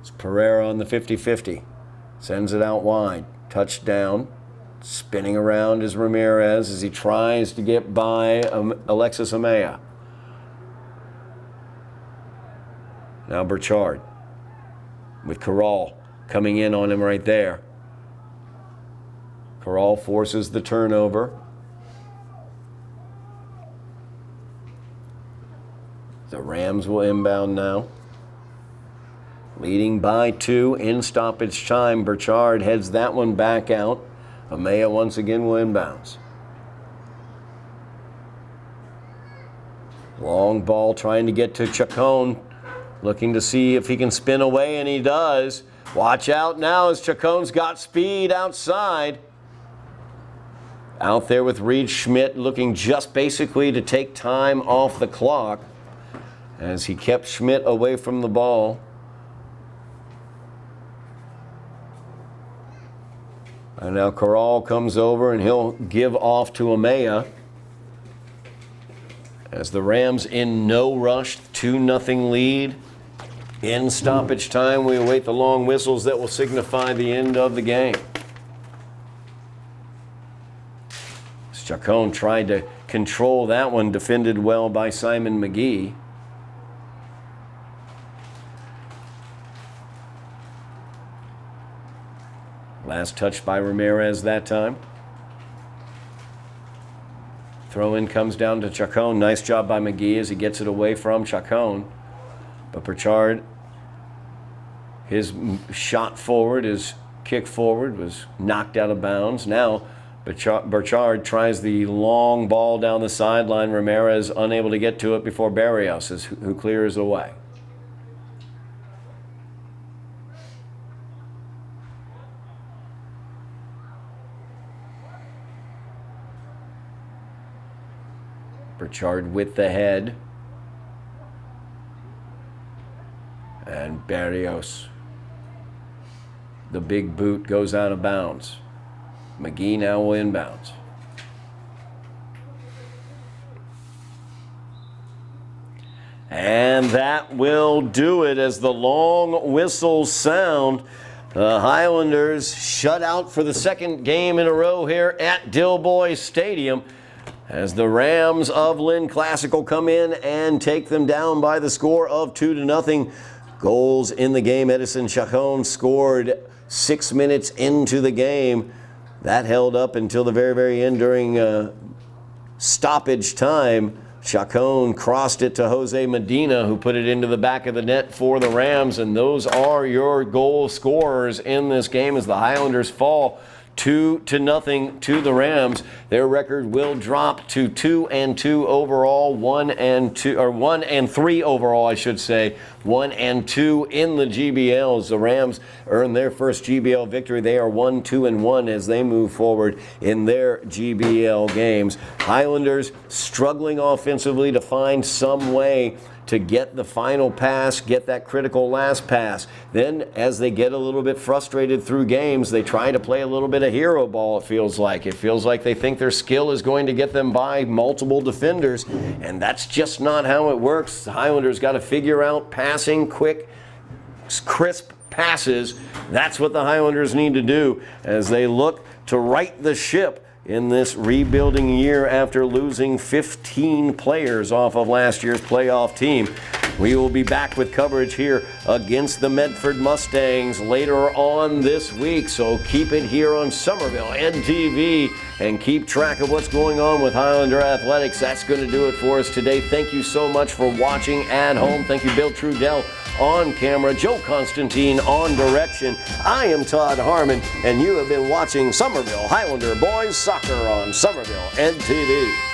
Speaker 2: It's Pereira on the 50-50. Sends it out wide. Touchdown. Spinning around is Ramirez as he tries to get by Alexis Amaya. Now Burchard with Corral coming in on him right there. Corral forces the turnover. The Rams will inbound now. Leading by 2 in stoppage time. Burchard heads that one back out. Amaya once again will inbounds. Long ball trying to get to Chacon. Looking to see if he can spin away, and he does. Watch out now as Chacon's got speed outside. Out there with Reed Schmidt looking just basically to take time off the clock as he kept Schmidt away from the ball. And now Corral comes over and he'll give off to Amaya. As the Rams in no rush, 2-0 lead. In stoppage time, we await the long whistles that will signify the end of the game. Chacon tried to control that one, defended well by Simon McGee. Last touch by Ramirez that time. Throw-in comes down to Chacon. Nice job by McGee as he gets it away from Chacon. But Burchard, his shot forward, his kick forward was knocked out of bounds. Now Burchard tries the long ball down the sideline. Ramirez unable to get to it before Barrios, who clears away. Burchard with the head. And Barrios. The big boot goes out of bounds. McGee now will inbounds. And that will do it as the long whistles sound. The Highlanders shut out for the second game in a row here at Dilboy Stadium as the Rams of Lynn Classical come in and take them down by the score of 2-0. Goals in the game. Edison Chacon scored 6 minutes into the game. That held up until the very, very end during stoppage time. Chacon crossed it to Jose Medina, who put it into the back of the net for the Rams. And those are your goal scorers in this game as the Highlanders fall 2-0 to the Rams. Their record will drop to 2-2 overall, 1-3 overall, I should say. 1-2 in the GBLs. The Rams earn their first GBL victory. They are 1-2-1 as they move forward in their GBL games. Highlanders struggling offensively to find some way to get the final pass, get that critical last pass. Then, as they get a little bit frustrated through games, they try to play a little bit of hero ball, it feels like. It feels like they think their skill is going to get them by multiple defenders, and that's just not how it works. The Highlanders got to figure out passing, quick, crisp passes. That's what the Highlanders need to do as they look to right the ship in this rebuilding year after losing 15 players off of last year's playoff team. We will be back with coverage here against the Medford Mustangs later on this week, so keep it here on Somerville NTV and keep track of what's going on with Highlander Athletics. That's going to do it for us today. Thank you so much for watching at home. Thank you, Bill Trudell on camera, Joe Constantine on direction. I am Todd Harmon, and you have been watching Somerville Highlander Boys Soccer on Somerville NTV.